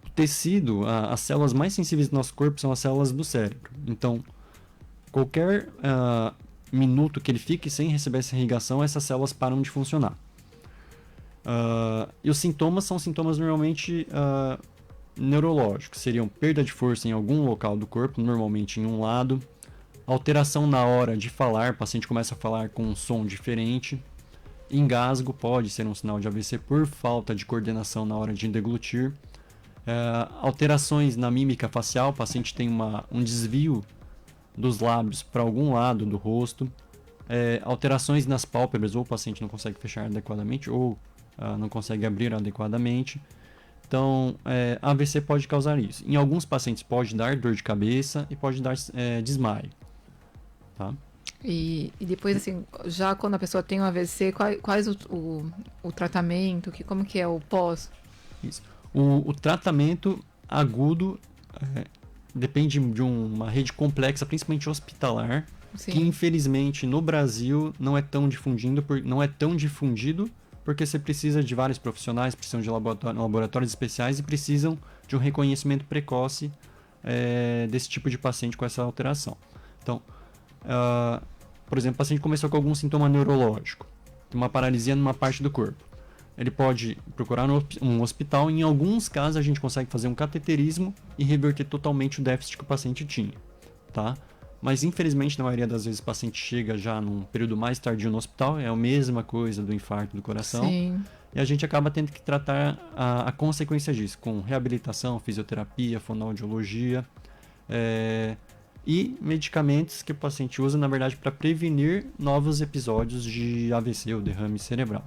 Speaker 13: O tecido, as células mais sensíveis do nosso corpo são as células do cérebro. Então, qualquer minuto que ele fique sem receber essa irrigação, essas células param de funcionar. E os sintomas são sintomas normalmente neurológicos. Seriam perda de força em algum local do corpo, normalmente em um lado. Alteração na hora de falar, o paciente começa a falar com um som diferente. Engasgo pode ser um sinal de AVC por falta de coordenação na hora de deglutir. Alterações na mímica facial, o paciente tem um desvio dos lábios para algum lado do rosto, alterações nas pálpebras, ou o paciente não consegue fechar adequadamente, ou não consegue abrir adequadamente. Então, AVC pode causar isso. Em alguns pacientes pode dar dor de cabeça e pode dar desmaio. Tá?
Speaker 12: E depois, assim, já quando a pessoa tem um AVC, quais o tratamento, como que é o pós?
Speaker 13: Isso. O tratamento agudo depende de uma rede complexa, principalmente hospitalar,
Speaker 12: Sim.
Speaker 13: que infelizmente no Brasil não é tão difundido, porque você precisa de vários profissionais, precisam de laboratórios especiais e precisam de um reconhecimento precoce desse tipo de paciente com essa alteração. Então, por exemplo, o paciente começou com algum sintoma neurológico, uma paralisia numa parte do corpo. Ele pode procurar um hospital. Em alguns casos a gente consegue fazer um cateterismo e reverter totalmente o déficit que o paciente tinha, tá? Mas infelizmente na maioria das vezes o paciente chega já num período mais tardio no hospital, é a mesma coisa do infarto do coração.
Speaker 12: Sim.
Speaker 13: E a gente acaba tendo que tratar a consequência disso, com reabilitação, fisioterapia, fonoaudiologia e medicamentos que o paciente usa, na verdade, para prevenir novos episódios de AVC ou derrame cerebral.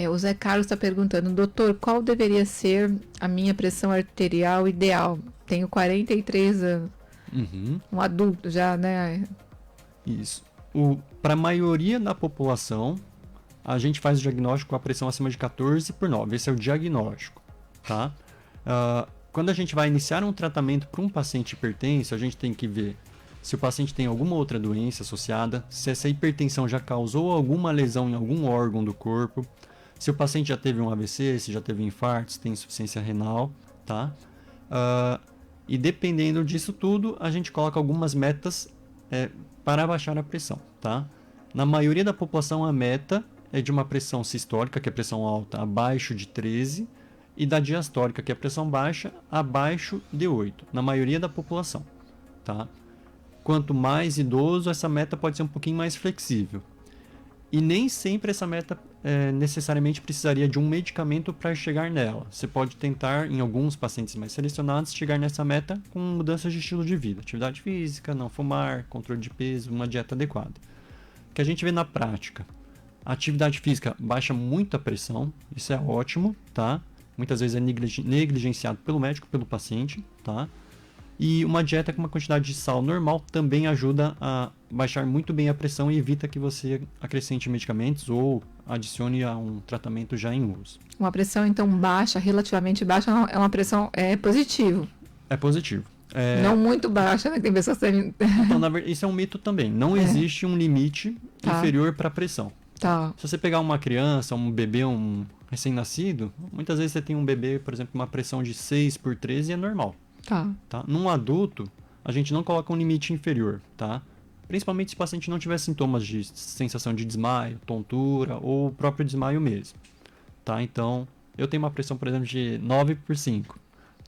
Speaker 12: O Zé Carlos está perguntando, doutor, qual deveria ser a minha pressão arterial ideal? Tenho 43 anos. Um adulto já, né?
Speaker 13: Isso. Para a maioria da população, a gente faz o diagnóstico com a pressão acima de 14/9. Esse é o diagnóstico, tá? Quando a gente vai iniciar um tratamento para um paciente hipertenso, a gente tem que ver se o paciente tem alguma outra doença associada, se essa hipertensão já causou alguma lesão em algum órgão do corpo, se o paciente já teve um AVC, se já teve um infarto, se tem insuficiência renal, tá? E dependendo disso tudo, a gente coloca algumas metas para baixar a pressão, tá? Na maioria da população, a meta é de uma pressão sistólica, que é pressão alta, abaixo de 13, e da diastólica, que é pressão baixa, abaixo de 8, na maioria da população, tá? Quanto mais idoso, essa meta pode ser um pouquinho mais flexível. E nem sempre essa meta necessariamente precisaria de um medicamento para chegar nela. Você pode tentar, em alguns pacientes mais selecionados, chegar nessa meta com mudanças de estilo de vida. Atividade física, não fumar, controle de peso, uma dieta adequada. O que a gente vê na prática? A atividade física baixa muito a pressão, isso é ótimo, tá? Muitas vezes é negligenciado pelo médico, pelo paciente, tá? E uma dieta com uma quantidade de sal normal também ajuda a baixar muito bem a pressão e evita que você acrescente medicamentos ou adicione a um tratamento já em uso.
Speaker 12: Uma pressão, então, baixa, relativamente baixa, é uma pressão positivo.
Speaker 13: É positivo.
Speaker 12: Não muito baixa, né? Tem pessoas que...
Speaker 13: Então, na verdade, isso é um mito também. Não existe um limite inferior para a pressão.
Speaker 12: Tá.
Speaker 13: Se você pegar uma criança, um bebê, um recém-nascido, muitas vezes você tem um bebê, por exemplo, uma pressão de 6/13 e é normal.
Speaker 12: Tá.
Speaker 13: Num adulto, a gente não coloca um limite inferior, tá? Principalmente se o paciente não tiver sintomas de sensação de desmaio, tontura ou o próprio desmaio mesmo, tá? Então, eu tenho uma pressão, por exemplo, de 9/5.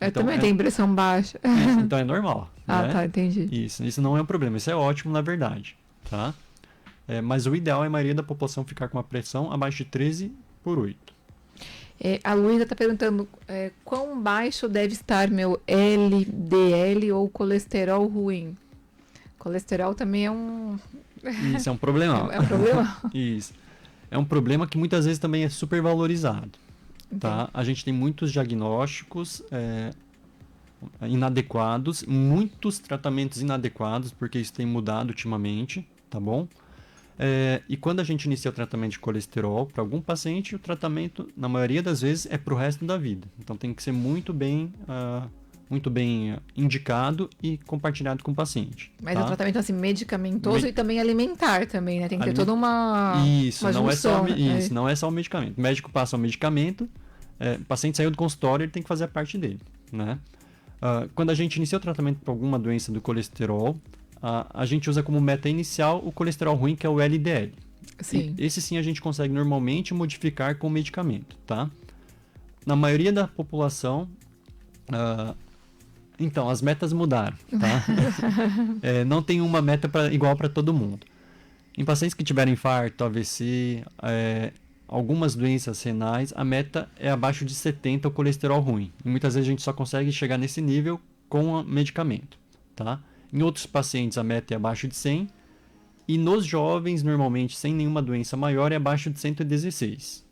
Speaker 12: Eu
Speaker 13: então,
Speaker 12: também tenho pressão baixa.
Speaker 13: Então é normal.
Speaker 12: Tá,
Speaker 13: né?
Speaker 12: Entendi.
Speaker 13: Isso não é um problema, isso é ótimo na verdade, tá? Mas o ideal é a maioria da população ficar com uma pressão abaixo de 13/8.
Speaker 12: A Luísa está perguntando quão baixo deve estar meu LDL ou colesterol ruim? Colesterol também é um...
Speaker 13: Isso, é um problema.
Speaker 12: É um problema?
Speaker 13: Isso. É um problema que muitas vezes também é super valorizado. Tá? A gente tem muitos diagnósticos inadequados, muitos tratamentos inadequados, porque isso tem mudado ultimamente, tá bom? E quando a gente inicia o tratamento de colesterol para algum paciente, o tratamento, na maioria das vezes, é para o resto da vida. Então tem que ser muito bem indicado e compartilhado com o paciente.
Speaker 12: Mas é um tratamento assim, medicamentoso e também alimentar também, né? Tem que ter toda uma
Speaker 13: Isso,
Speaker 12: não junção,
Speaker 13: não é só o medicamento. O médico passa o medicamento, o paciente saiu do consultório, ele tem que fazer a parte dele, né? Quando a gente inicia o tratamento para alguma doença do colesterol, a gente usa como meta inicial o colesterol ruim, que é o LDL.
Speaker 12: Sim.
Speaker 13: Esse sim a gente consegue normalmente modificar com medicamento, tá? Na maioria da população, então, as metas mudaram, tá? Não tem uma meta igual para todo mundo. Em pacientes que tiveram infarto, AVC, algumas doenças renais, a meta é abaixo de 70 o colesterol ruim. E muitas vezes a gente só consegue chegar nesse nível com medicamento, tá? Em outros pacientes a meta é abaixo de 100. E nos jovens, normalmente, sem nenhuma doença maior, é abaixo de 116,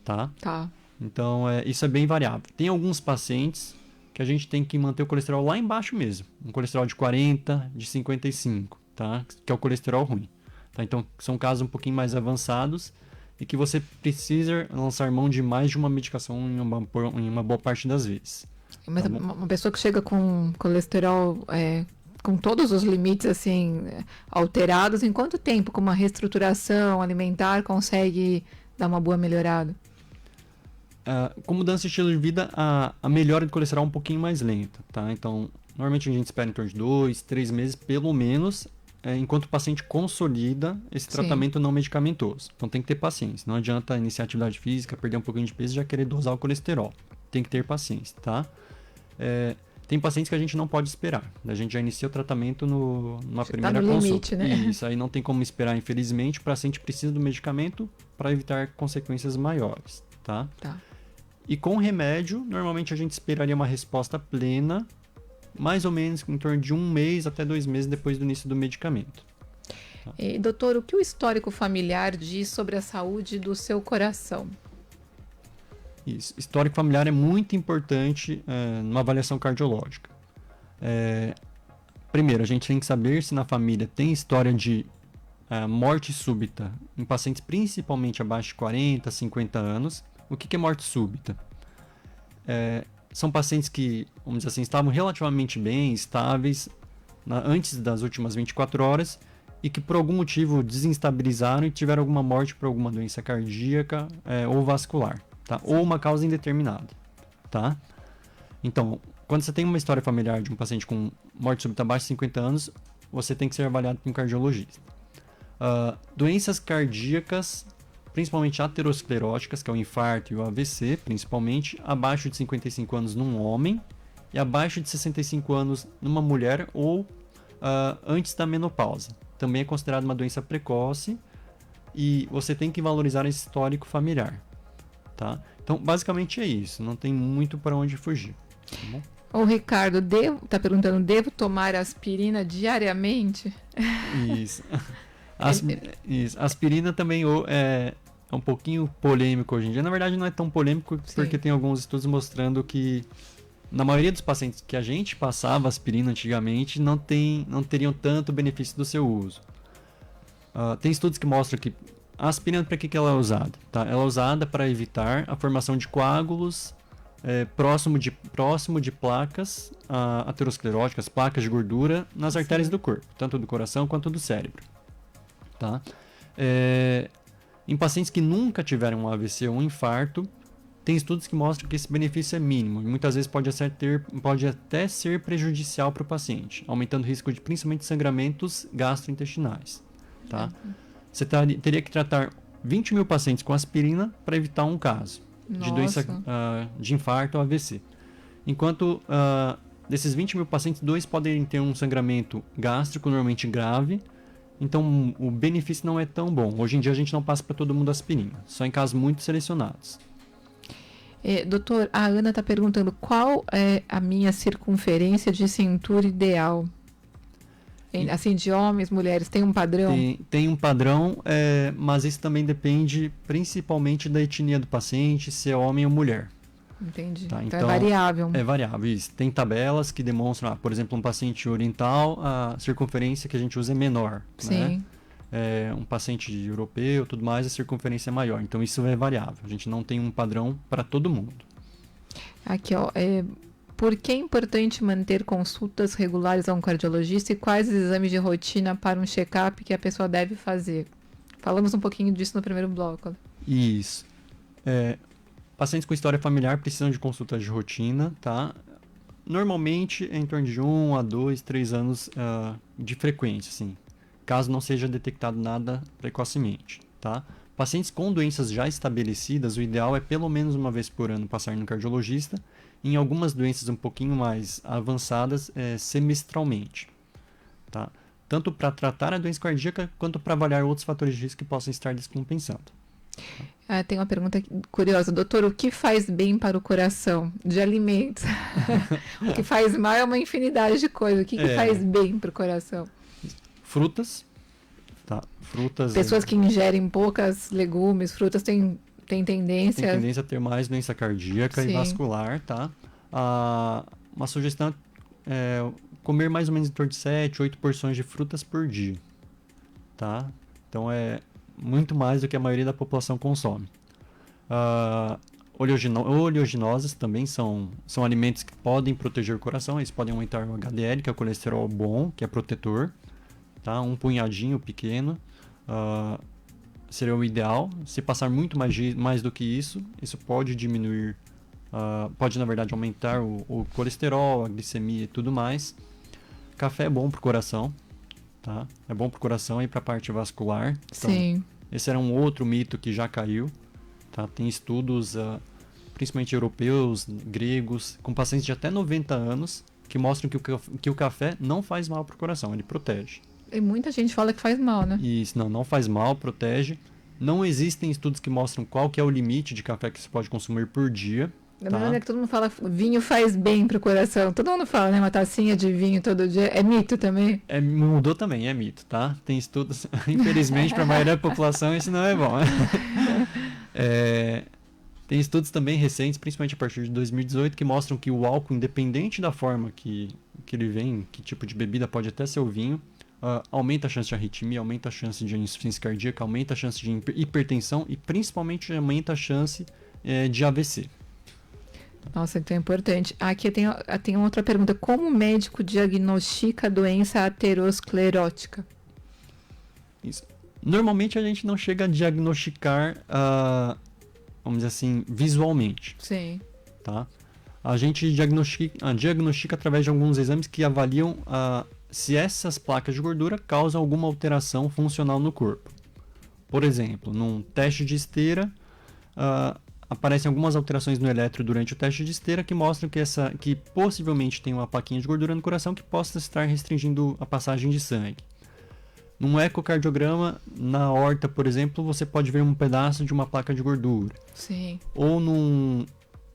Speaker 13: tá?
Speaker 12: Tá.
Speaker 13: Então, isso é bem variável. Tem alguns pacientes que a gente tem que manter o colesterol lá embaixo mesmo. Um colesterol de 40, de 55, tá? Que é o colesterol ruim. Tá? Então, são casos um pouquinho mais avançados e que você precisa lançar mão de mais de uma medicação em uma boa parte das vezes.
Speaker 12: Mas
Speaker 13: tá
Speaker 12: uma pessoa que chega com colesterol com todos os limites assim alterados, em quanto tempo, com uma reestruturação alimentar, consegue dar uma boa melhorada?
Speaker 13: Com mudança de estilo de vida, a melhora do colesterol é um pouquinho mais lenta, tá? Então, normalmente a gente espera em torno de 2, 3 meses, pelo menos, enquanto o paciente consolida esse tratamento não medicamentoso. Então, tem que ter paciência. Não adianta iniciar atividade física, perder um pouquinho de peso e já querer dosar o colesterol. Tem que ter paciência, tá? Tem pacientes que a gente não pode esperar. A gente já inicia o tratamento numa primeira consulta.
Speaker 12: Limite, né?
Speaker 13: Isso, aí não tem como esperar, infelizmente. O paciente precisa do medicamento para evitar consequências maiores, tá?
Speaker 12: Tá.
Speaker 13: E com remédio, normalmente a gente esperaria uma resposta plena, mais ou menos em torno de 1 mês até 2 meses depois do início do medicamento. Tá?
Speaker 12: E, doutor, o que o histórico familiar diz sobre a saúde do seu coração?
Speaker 13: Isso. Histórico familiar é muito importante numa avaliação cardiológica. Primeiro, a gente tem que saber se na família tem história de morte súbita em pacientes principalmente abaixo de 40, 50 anos. O que é morte súbita? São pacientes que, vamos dizer assim, estavam relativamente bem, estáveis, antes das últimas 24 horas e que por algum motivo desestabilizaram e tiveram alguma morte por alguma doença cardíaca ou vascular, tá? Ou uma causa indeterminada, tá? Então, quando você tem uma história familiar de um paciente com morte súbita abaixo de 50 anos, você tem que ser avaliado por um cardiologista. Doenças cardíacas, principalmente ateroscleróticas, que é o infarto e o AVC, principalmente, abaixo de 55 anos num homem e abaixo de 65 anos numa mulher ou antes da menopausa. Também é considerado uma doença precoce e você tem que valorizar esse histórico familiar, tá? Então, basicamente é isso, não tem muito para onde fugir, tá bom?
Speaker 12: O Ricardo está perguntando, devo tomar aspirina diariamente?
Speaker 13: Isso. Aspirina também é um pouquinho polêmico hoje em dia. Na verdade, não é tão polêmico porque tem alguns estudos mostrando que na maioria dos pacientes que a gente passava aspirina antigamente não teriam tanto benefício do seu uso. Tem estudos que mostram que a aspirina, para que ela é usada? Tá? Ela é usada para evitar a formação de coágulos próximo de placas ateroscleróticas, placas de gordura nas artérias do corpo, tanto do coração quanto do cérebro. Tá? Em pacientes que nunca tiveram um AVC ou um infarto, tem estudos que mostram que esse benefício é mínimo e muitas vezes pode até ser prejudicial para o paciente, aumentando o risco de principalmente sangramentos gastrointestinais. Tá? Você teria que tratar 20 mil pacientes com aspirina para evitar um caso de doença de infarto ou AVC. Enquanto desses 20 mil pacientes, 2 podem ter um sangramento gástrico normalmente grave, então o benefício não é tão bom. Hoje em dia a gente não passa para todo mundo aspirina, só em casos muito selecionados.
Speaker 12: Doutor, a Ana está perguntando qual é a minha circunferência de cintura ideal? Assim, de homens, mulheres, tem um padrão?
Speaker 13: Tem um padrão, mas isso também depende principalmente da etnia do paciente, se é homem ou mulher.
Speaker 12: Entendi.
Speaker 13: Tá?
Speaker 12: Então é variável.
Speaker 13: É variável, isso. Tem tabelas que demonstram, por exemplo, um paciente oriental, a circunferência que a gente usa é menor.
Speaker 12: Sim.
Speaker 13: Né? Um paciente europeu, tudo mais, a circunferência é maior. Então isso é variável. A gente não tem um padrão para todo mundo.
Speaker 12: Aqui, ó. Por que é importante manter consultas regulares a um cardiologista e quais os exames de rotina para um check-up que a pessoa deve fazer? Falamos um pouquinho disso no primeiro bloco.
Speaker 13: Isso. Pacientes com história familiar precisam de consultas de rotina, tá? Normalmente é em torno de 1 a 2, 3 anos de frequência, assim, caso não seja detectado nada precocemente, tá? Pacientes com doenças já estabelecidas, o ideal é pelo menos uma vez por ano passar no cardiologista. Em algumas doenças um pouquinho mais avançadas, semestralmente, tá? Tanto para tratar a doença cardíaca, quanto para avaliar outros fatores de risco que possam estar descompensando.
Speaker 12: Tem uma pergunta curiosa. Doutor, o que faz bem para o coração de alimentos? O que faz mal é uma infinidade de coisas. O que faz bem para o coração?
Speaker 13: Frutas. Tá? Frutas.
Speaker 12: Pessoas que ingerem poucas legumes, frutas têm tendência...
Speaker 13: Tem tendência a ter mais doença cardíaca e vascular, tá? Uma sugestão é comer mais ou menos em torno de 7, 8 porções de frutas por dia, tá? Então é muito mais do que a maioria da população consome. Oleaginosas também são alimentos que podem proteger o coração, eles podem aumentar o HDL, que é o colesterol bom, que é protetor, tá? Um punhadinho pequeno, seria o ideal. Se passar muito mais do que isso pode diminuir, pode na verdade aumentar o colesterol, a glicemia e tudo mais. Café é bom para o coração, tá? É bom para o coração e para a parte vascular. Então,
Speaker 12: sim.
Speaker 13: Esse era um outro mito que já caiu, tá? Tem estudos, principalmente europeus, gregos, com pacientes de até 90 anos, que mostram que o café não faz mal para o coração, ele protege.
Speaker 12: E muita gente fala que faz mal, né?
Speaker 13: Isso, não faz mal, protege. Não existem estudos que mostram qual que é o limite de café que você pode consumir por dia.
Speaker 12: Na verdade é que todo mundo fala vinho faz bem pro coração. Todo mundo fala, né? Uma tacinha de vinho todo dia. É mito também?
Speaker 13: Mudou também, é mito, tá? Tem estudos, infelizmente, para a maioria da população isso não é bom. Tem estudos também recentes, principalmente a partir de 2018, que mostram que o álcool, independente da forma que ele vem, que tipo de bebida, pode até ser o vinho, aumenta a chance de arritmia, aumenta a chance de insuficiência cardíaca, aumenta a chance de hipertensão e principalmente aumenta a chance de AVC.
Speaker 12: Nossa, então é importante. Aqui tem outra pergunta. Como o médico diagnostica a doença aterosclerótica?
Speaker 13: Isso. Normalmente a gente não chega a diagnosticar, vamos dizer assim, visualmente.
Speaker 12: Sim.
Speaker 13: Tá? A gente diagnostica através de alguns exames que avaliam se essas placas de gordura causam alguma alteração funcional no corpo. Por exemplo, num teste de esteira, aparecem algumas alterações no eletro durante o teste de esteira que mostram que possivelmente tem uma plaquinha de gordura no coração que possa estar restringindo a passagem de sangue. Num ecocardiograma, na aorta, por exemplo, você pode ver um pedaço de uma placa de gordura.
Speaker 12: Sim.
Speaker 13: Ou num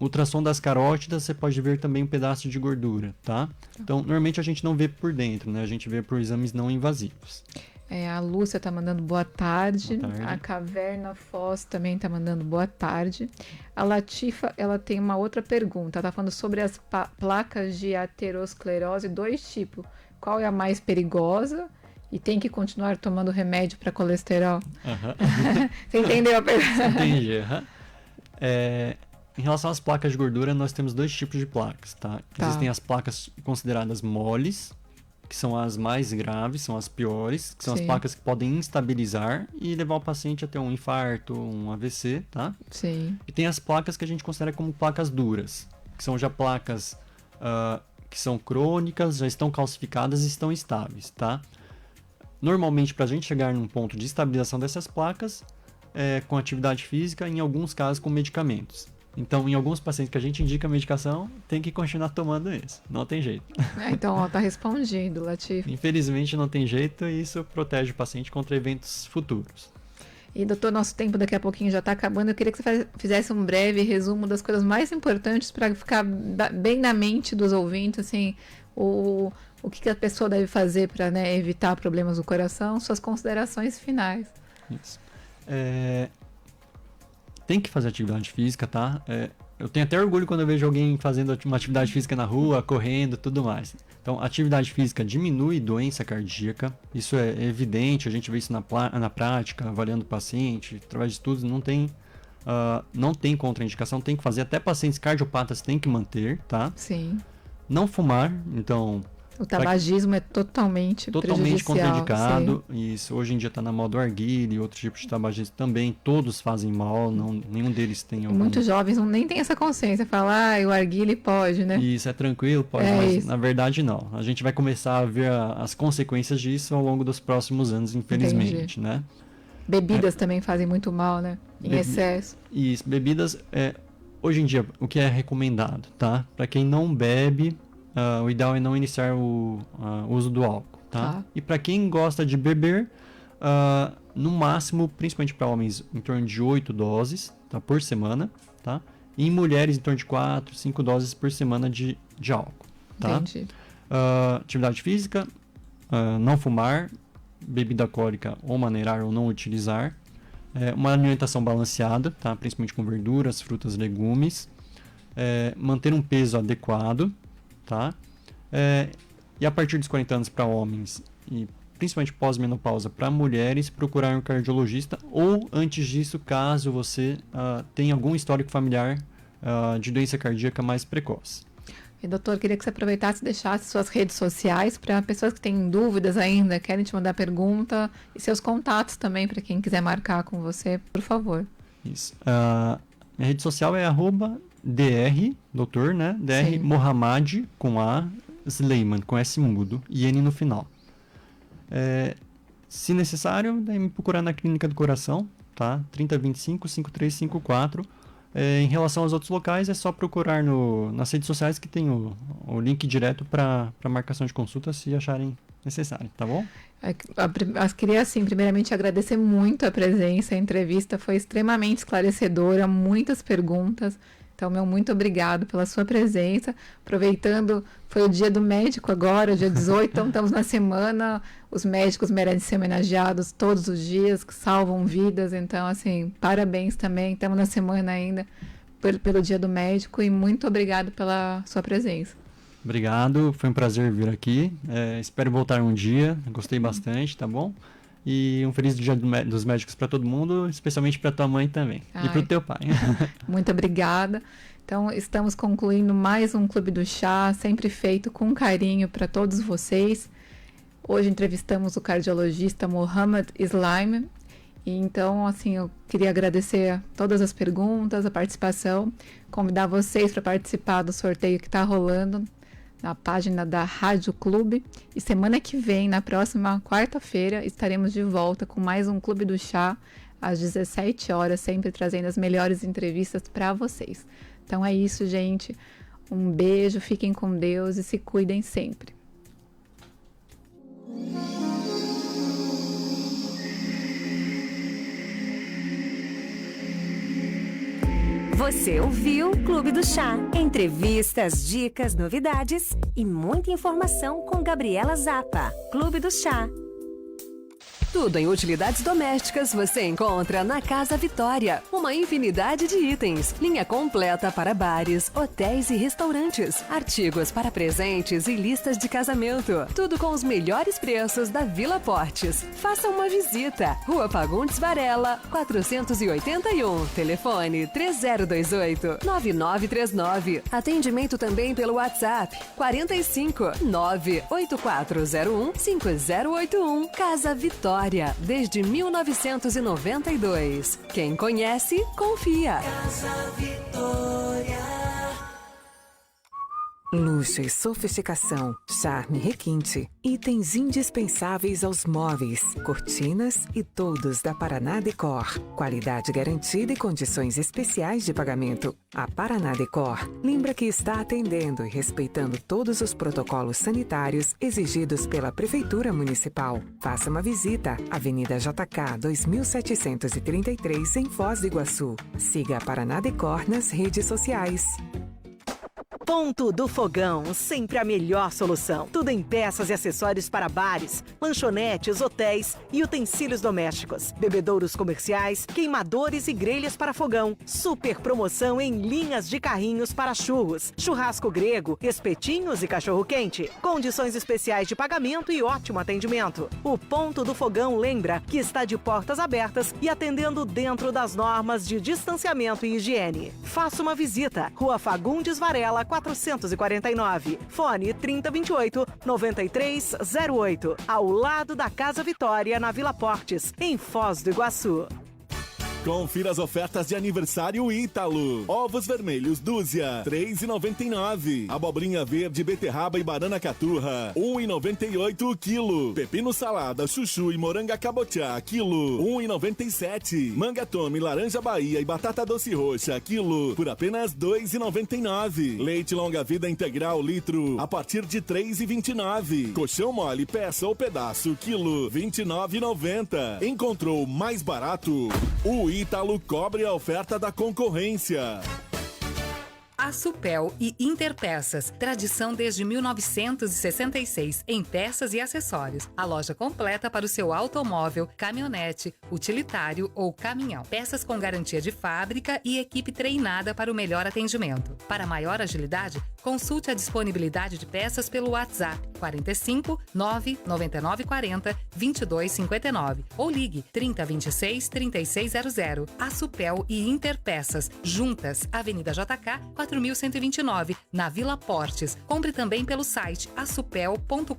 Speaker 13: ultrassom das carótidas, você pode ver também um pedaço de gordura, tá? Então, normalmente a gente não vê por dentro, né? A gente vê por exames não invasivos.
Speaker 12: A Lúcia tá mandando boa tarde.
Speaker 13: Boa tarde.
Speaker 12: A Caverna Foz também tá mandando boa tarde. A Latifa, ela tem uma outra pergunta. Ela tá falando sobre as placas de aterosclerose, 2 tipos. Qual é a mais perigosa? E tem que continuar tomando remédio para colesterol? Você entendeu a pergunta?
Speaker 13: Entendi. Em relação às placas de gordura, nós temos 2 tipos de placas, tá? Existem as placas consideradas moles, que são as mais graves, são as piores, que são as placas que podem instabilizar e levar o paciente a ter um infarto, um AVC, tá?
Speaker 12: Sim.
Speaker 13: E tem as placas que a gente considera como placas duras, que são já placas que são crônicas, já estão calcificadas e estão estáveis, tá? Normalmente, para a gente chegar num ponto de estabilização dessas placas, com atividade física, em alguns casos com medicamentos. Então, em alguns pacientes que a gente indica medicação, tem que continuar tomando isso. Não tem jeito.
Speaker 12: Então, tá respondido, Latif.
Speaker 13: Infelizmente, não tem jeito e isso protege o paciente contra eventos futuros.
Speaker 12: E, doutor, nosso tempo daqui a pouquinho já está acabando. Eu queria que você fizesse um breve resumo das coisas mais importantes para ficar bem na mente dos ouvintes, assim, o que a pessoa deve fazer para, né, evitar problemas do coração, suas considerações finais.
Speaker 13: Isso. Tem que fazer atividade física, tá? Eu tenho até orgulho quando eu vejo alguém fazendo uma atividade física na rua, correndo, tudo mais. Então, atividade física diminui doença cardíaca, isso é evidente, a gente vê isso na prática, avaliando o paciente, através de estudos, não tem contraindicação, tem que fazer, até pacientes cardiopatas tem que manter, tá?
Speaker 12: Sim.
Speaker 13: Não fumar, então...
Speaker 12: O tabagismo é totalmente
Speaker 13: contraindicado.
Speaker 12: Sim.
Speaker 13: Isso, hoje em dia está na moda o arguile e outros tipos de tabagismo também. Todos fazem mal, nenhum deles tem algum...
Speaker 12: Muitos jovens nem têm essa consciência. Falar, o arguile pode, né?
Speaker 13: Isso, é tranquilo, pode, mas isso. Na verdade não. A gente vai começar a ver as consequências disso ao longo dos próximos anos, infelizmente, né?
Speaker 12: Bebidas também fazem muito mal, né? Em excesso.
Speaker 13: Isso, bebidas, hoje em dia, o que é recomendado, tá? Para quem não bebe... o ideal é não iniciar o uso do álcool, tá? E para quem gosta de beber, no máximo, principalmente para homens, em torno de 8 doses, tá, por semana, tá? E em mulheres, em torno de 4, 5 doses por semana de álcool, tá?
Speaker 12: Entendi.
Speaker 13: Atividade física, não fumar, bebida alcoólica ou maneirar ou não utilizar, uma alimentação balanceada, tá? Principalmente com verduras, frutas, legumes, manter um peso adequado, tá? E a partir dos 40 anos para homens e principalmente pós-menopausa para mulheres, procurar um cardiologista ou antes disso, caso você tenha algum histórico familiar de doença cardíaca mais precoce.
Speaker 12: E doutor, queria que você aproveitasse e deixasse suas redes sociais para pessoas que têm dúvidas ainda, querem te mandar pergunta e seus contatos também para quem quiser marcar com você, por favor.
Speaker 13: Isso. Minha rede social é @Dr, doutor, né? Dr Mohammad, com A, Sleiman, com S mudo, e N no final. Se necessário, daí me procurar na Clínica do Coração, tá? 3025-5354. Em relação aos outros locais, é só procurar nas redes sociais que tem o link direto para marcação de consulta, se acharem necessário, tá bom?
Speaker 12: Eu queria, assim, primeiramente agradecer muito a presença, a entrevista foi extremamente esclarecedora, muitas perguntas. Então, muito obrigado pela sua presença. Aproveitando, foi o dia do médico agora, dia 18, então estamos na semana. Os médicos merecem ser homenageados todos os dias, que salvam vidas. Então, assim, parabéns também. Estamos na semana ainda pelo dia do médico e muito obrigado pela sua presença.
Speaker 13: Obrigado, foi um prazer vir aqui. Espero voltar um dia, gostei bastante, tá bom? E um feliz dia dos médicos para todo mundo, especialmente para tua mãe também. E para o teu pai.
Speaker 12: Muito obrigada. Então, estamos concluindo mais um Clube do Chá, sempre feito com carinho para todos vocês. Hoje entrevistamos o cardiologista Mohammad Sleiman. E então, assim, eu queria agradecer todas as perguntas, a participação, convidar vocês para participar do sorteio que está rolando na página da Rádio Clube. E semana que vem, na próxima quarta-feira, estaremos de volta com mais um Clube do Chá, às 17 horas, sempre trazendo as melhores entrevistas para vocês. Então é isso, gente. Um beijo, fiquem com Deus e se cuidem sempre.
Speaker 11: Você ouviu Clube do Chá. Entrevistas, dicas, novidades e muita informação com Gabriela Zappa. Clube do Chá.
Speaker 4: Tudo em utilidades domésticas você encontra na Casa Vitória. Uma infinidade de itens. Linha completa para bares, hotéis e restaurantes. Artigos para presentes e listas de casamento. Tudo com os melhores preços da Vila Portes. Faça uma visita. Rua Fagundes Varela, 481. Telefone 3028-9939. Atendimento também pelo WhatsApp 45 98401 5081. Casa Vitória. Desde 1992. Quem conhece, confia.
Speaker 5: Casa Vitória.
Speaker 17: Luxo e sofisticação, charme e requinte, itens indispensáveis aos móveis, cortinas e todos da Paraná Decor. Qualidade garantida e condições especiais de pagamento. A Paraná Decor lembra que está atendendo e respeitando todos os protocolos sanitários exigidos pela Prefeitura Municipal. Faça uma visita, Avenida JK 2733, em Foz do Iguaçu. Siga a Paraná Decor nas redes sociais.
Speaker 1: Ponto do Fogão, sempre a melhor solução. Tudo em peças e acessórios para bares, lanchonetes, hotéis e utensílios domésticos. Bebedouros comerciais, queimadores e grelhas para fogão. Super promoção em linhas de carrinhos para churros, churrasco grego, espetinhos e cachorro-quente. Condições especiais de pagamento e ótimo atendimento. O Ponto do Fogão lembra que está de portas abertas e atendendo dentro das normas de distanciamento e higiene. Faça uma visita. Rua Fagundes Varela, 449. Fone 3028-9308. Ao lado da Casa Vitória, na Vila Portes, em Foz do Iguaçu.
Speaker 18: Confira as ofertas de aniversário Ítalo. Ovos vermelhos dúzia, R$3,99. Abobrinha verde, beterraba e banana caturra, R$1,98 o quilo. Pepino salada, chuchu e moranga cabotiá, quilo, R$1,97. Manga tome, laranja Bahia e batata doce roxa, quilo, por apenas R$2,99. Leite longa vida integral, litro, a partir de R$3,29. Colchão mole, peça ou pedaço, quilo, R$29,90. Encontrou mais barato? O Ítalo cobre a oferta da concorrência.
Speaker 9: A Supel e Interpeças, tradição desde 1966 em peças e acessórios. A loja completa para o seu automóvel, caminhonete, utilitário ou caminhão. Peças com garantia de fábrica e equipe treinada para o melhor atendimento. Para maior agilidade, consulte a disponibilidade de peças pelo WhatsApp 45 99940 2259 ou ligue 3026 3600. A Supel e Interpeças, juntas, Avenida JK 4129, na Vila Portes. Compre também pelo site asupel.com.br.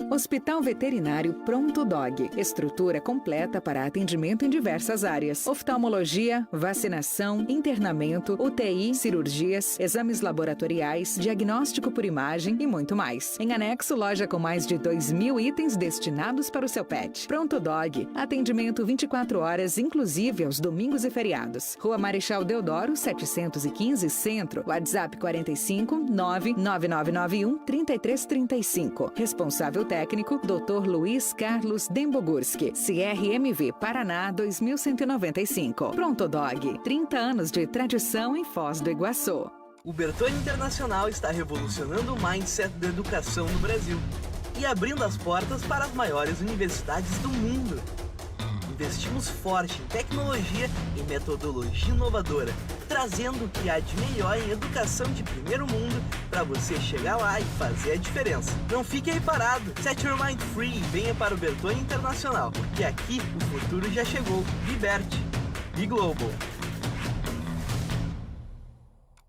Speaker 15: Hospital Veterinário Pronto Dog. Estrutura completa para atendimento em diversas áreas. Oftalmologia, vacinação, internamento, UTI, cirurgias, exames laboratoriais, diagnóstico por imagem e muito mais. Em anexo, loja com mais de 2.000 itens destinados para o seu pet. Pronto Dog. Atendimento 24 horas, inclusive aos domingos e feriados. Rua Marechal Deodoro, 715, Centro. WhatsApp 45 99991 3335. Responsável técnico, Dr. Luiz Carlos Dembogurski, CRMV Paraná 2195. Pronto Dog, 30 anos de tradição em Foz do Iguaçu.
Speaker 19: O Bertone Internacional está revolucionando o mindset da educação no Brasil e abrindo as portas para as maiores universidades do mundo. Investimos forte em tecnologia e metodologia inovadora, trazendo o que há de melhor em educação de primeiro mundo para você chegar lá e fazer a diferença. Não fique aí parado, set your mind free e venha para o Bertone Internacional, porque aqui o futuro já chegou. Liberte. Be Global.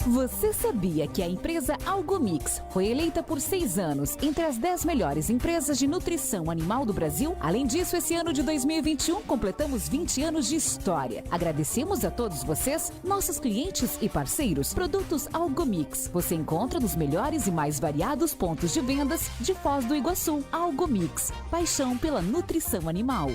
Speaker 20: Você sabia que a empresa Algomix foi eleita por 6 anos entre as 10 melhores empresas de nutrição animal do Brasil? Além disso, esse ano de 2021 completamos 20 anos de história. Agradecemos a todos vocês, nossos clientes e parceiros. Produtos Algomix você encontra nos melhores e mais variados pontos de vendas de Foz do Iguaçu. Algomix, paixão pela nutrição animal.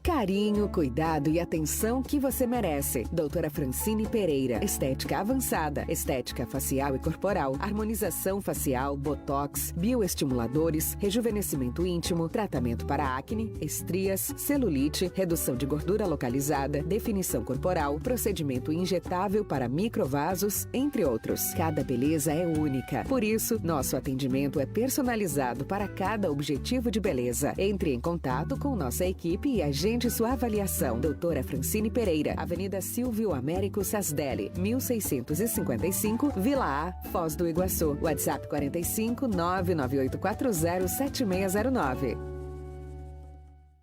Speaker 15: carinho, cuidado e atenção que você merece. Doutora Francine Pereira, estética avançada, estética facial e corporal, harmonização facial, botox, bioestimuladores, rejuvenescimento íntimo, tratamento para acne, estrias, celulite, redução de gordura localizada, definição corporal, procedimento injetável para microvasos, entre outros. Cada beleza é única. Por isso, nosso atendimento é personalizado para cada objetivo de beleza. Entre em contato com nossa equipe e agende sua avaliação. Doutora Francine Pereira, Avenida Silvio Américo Sasdelli, 1655, Vila A, Foz do Iguaçu. WhatsApp 45 99840 7609.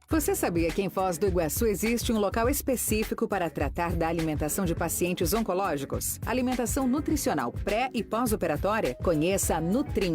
Speaker 15: Você sabia que em Foz do Iguaçu existe um local específico para tratar da alimentação de pacientes oncológicos? Alimentação nutricional pré e pós-operatória? Conheça a Nutrim.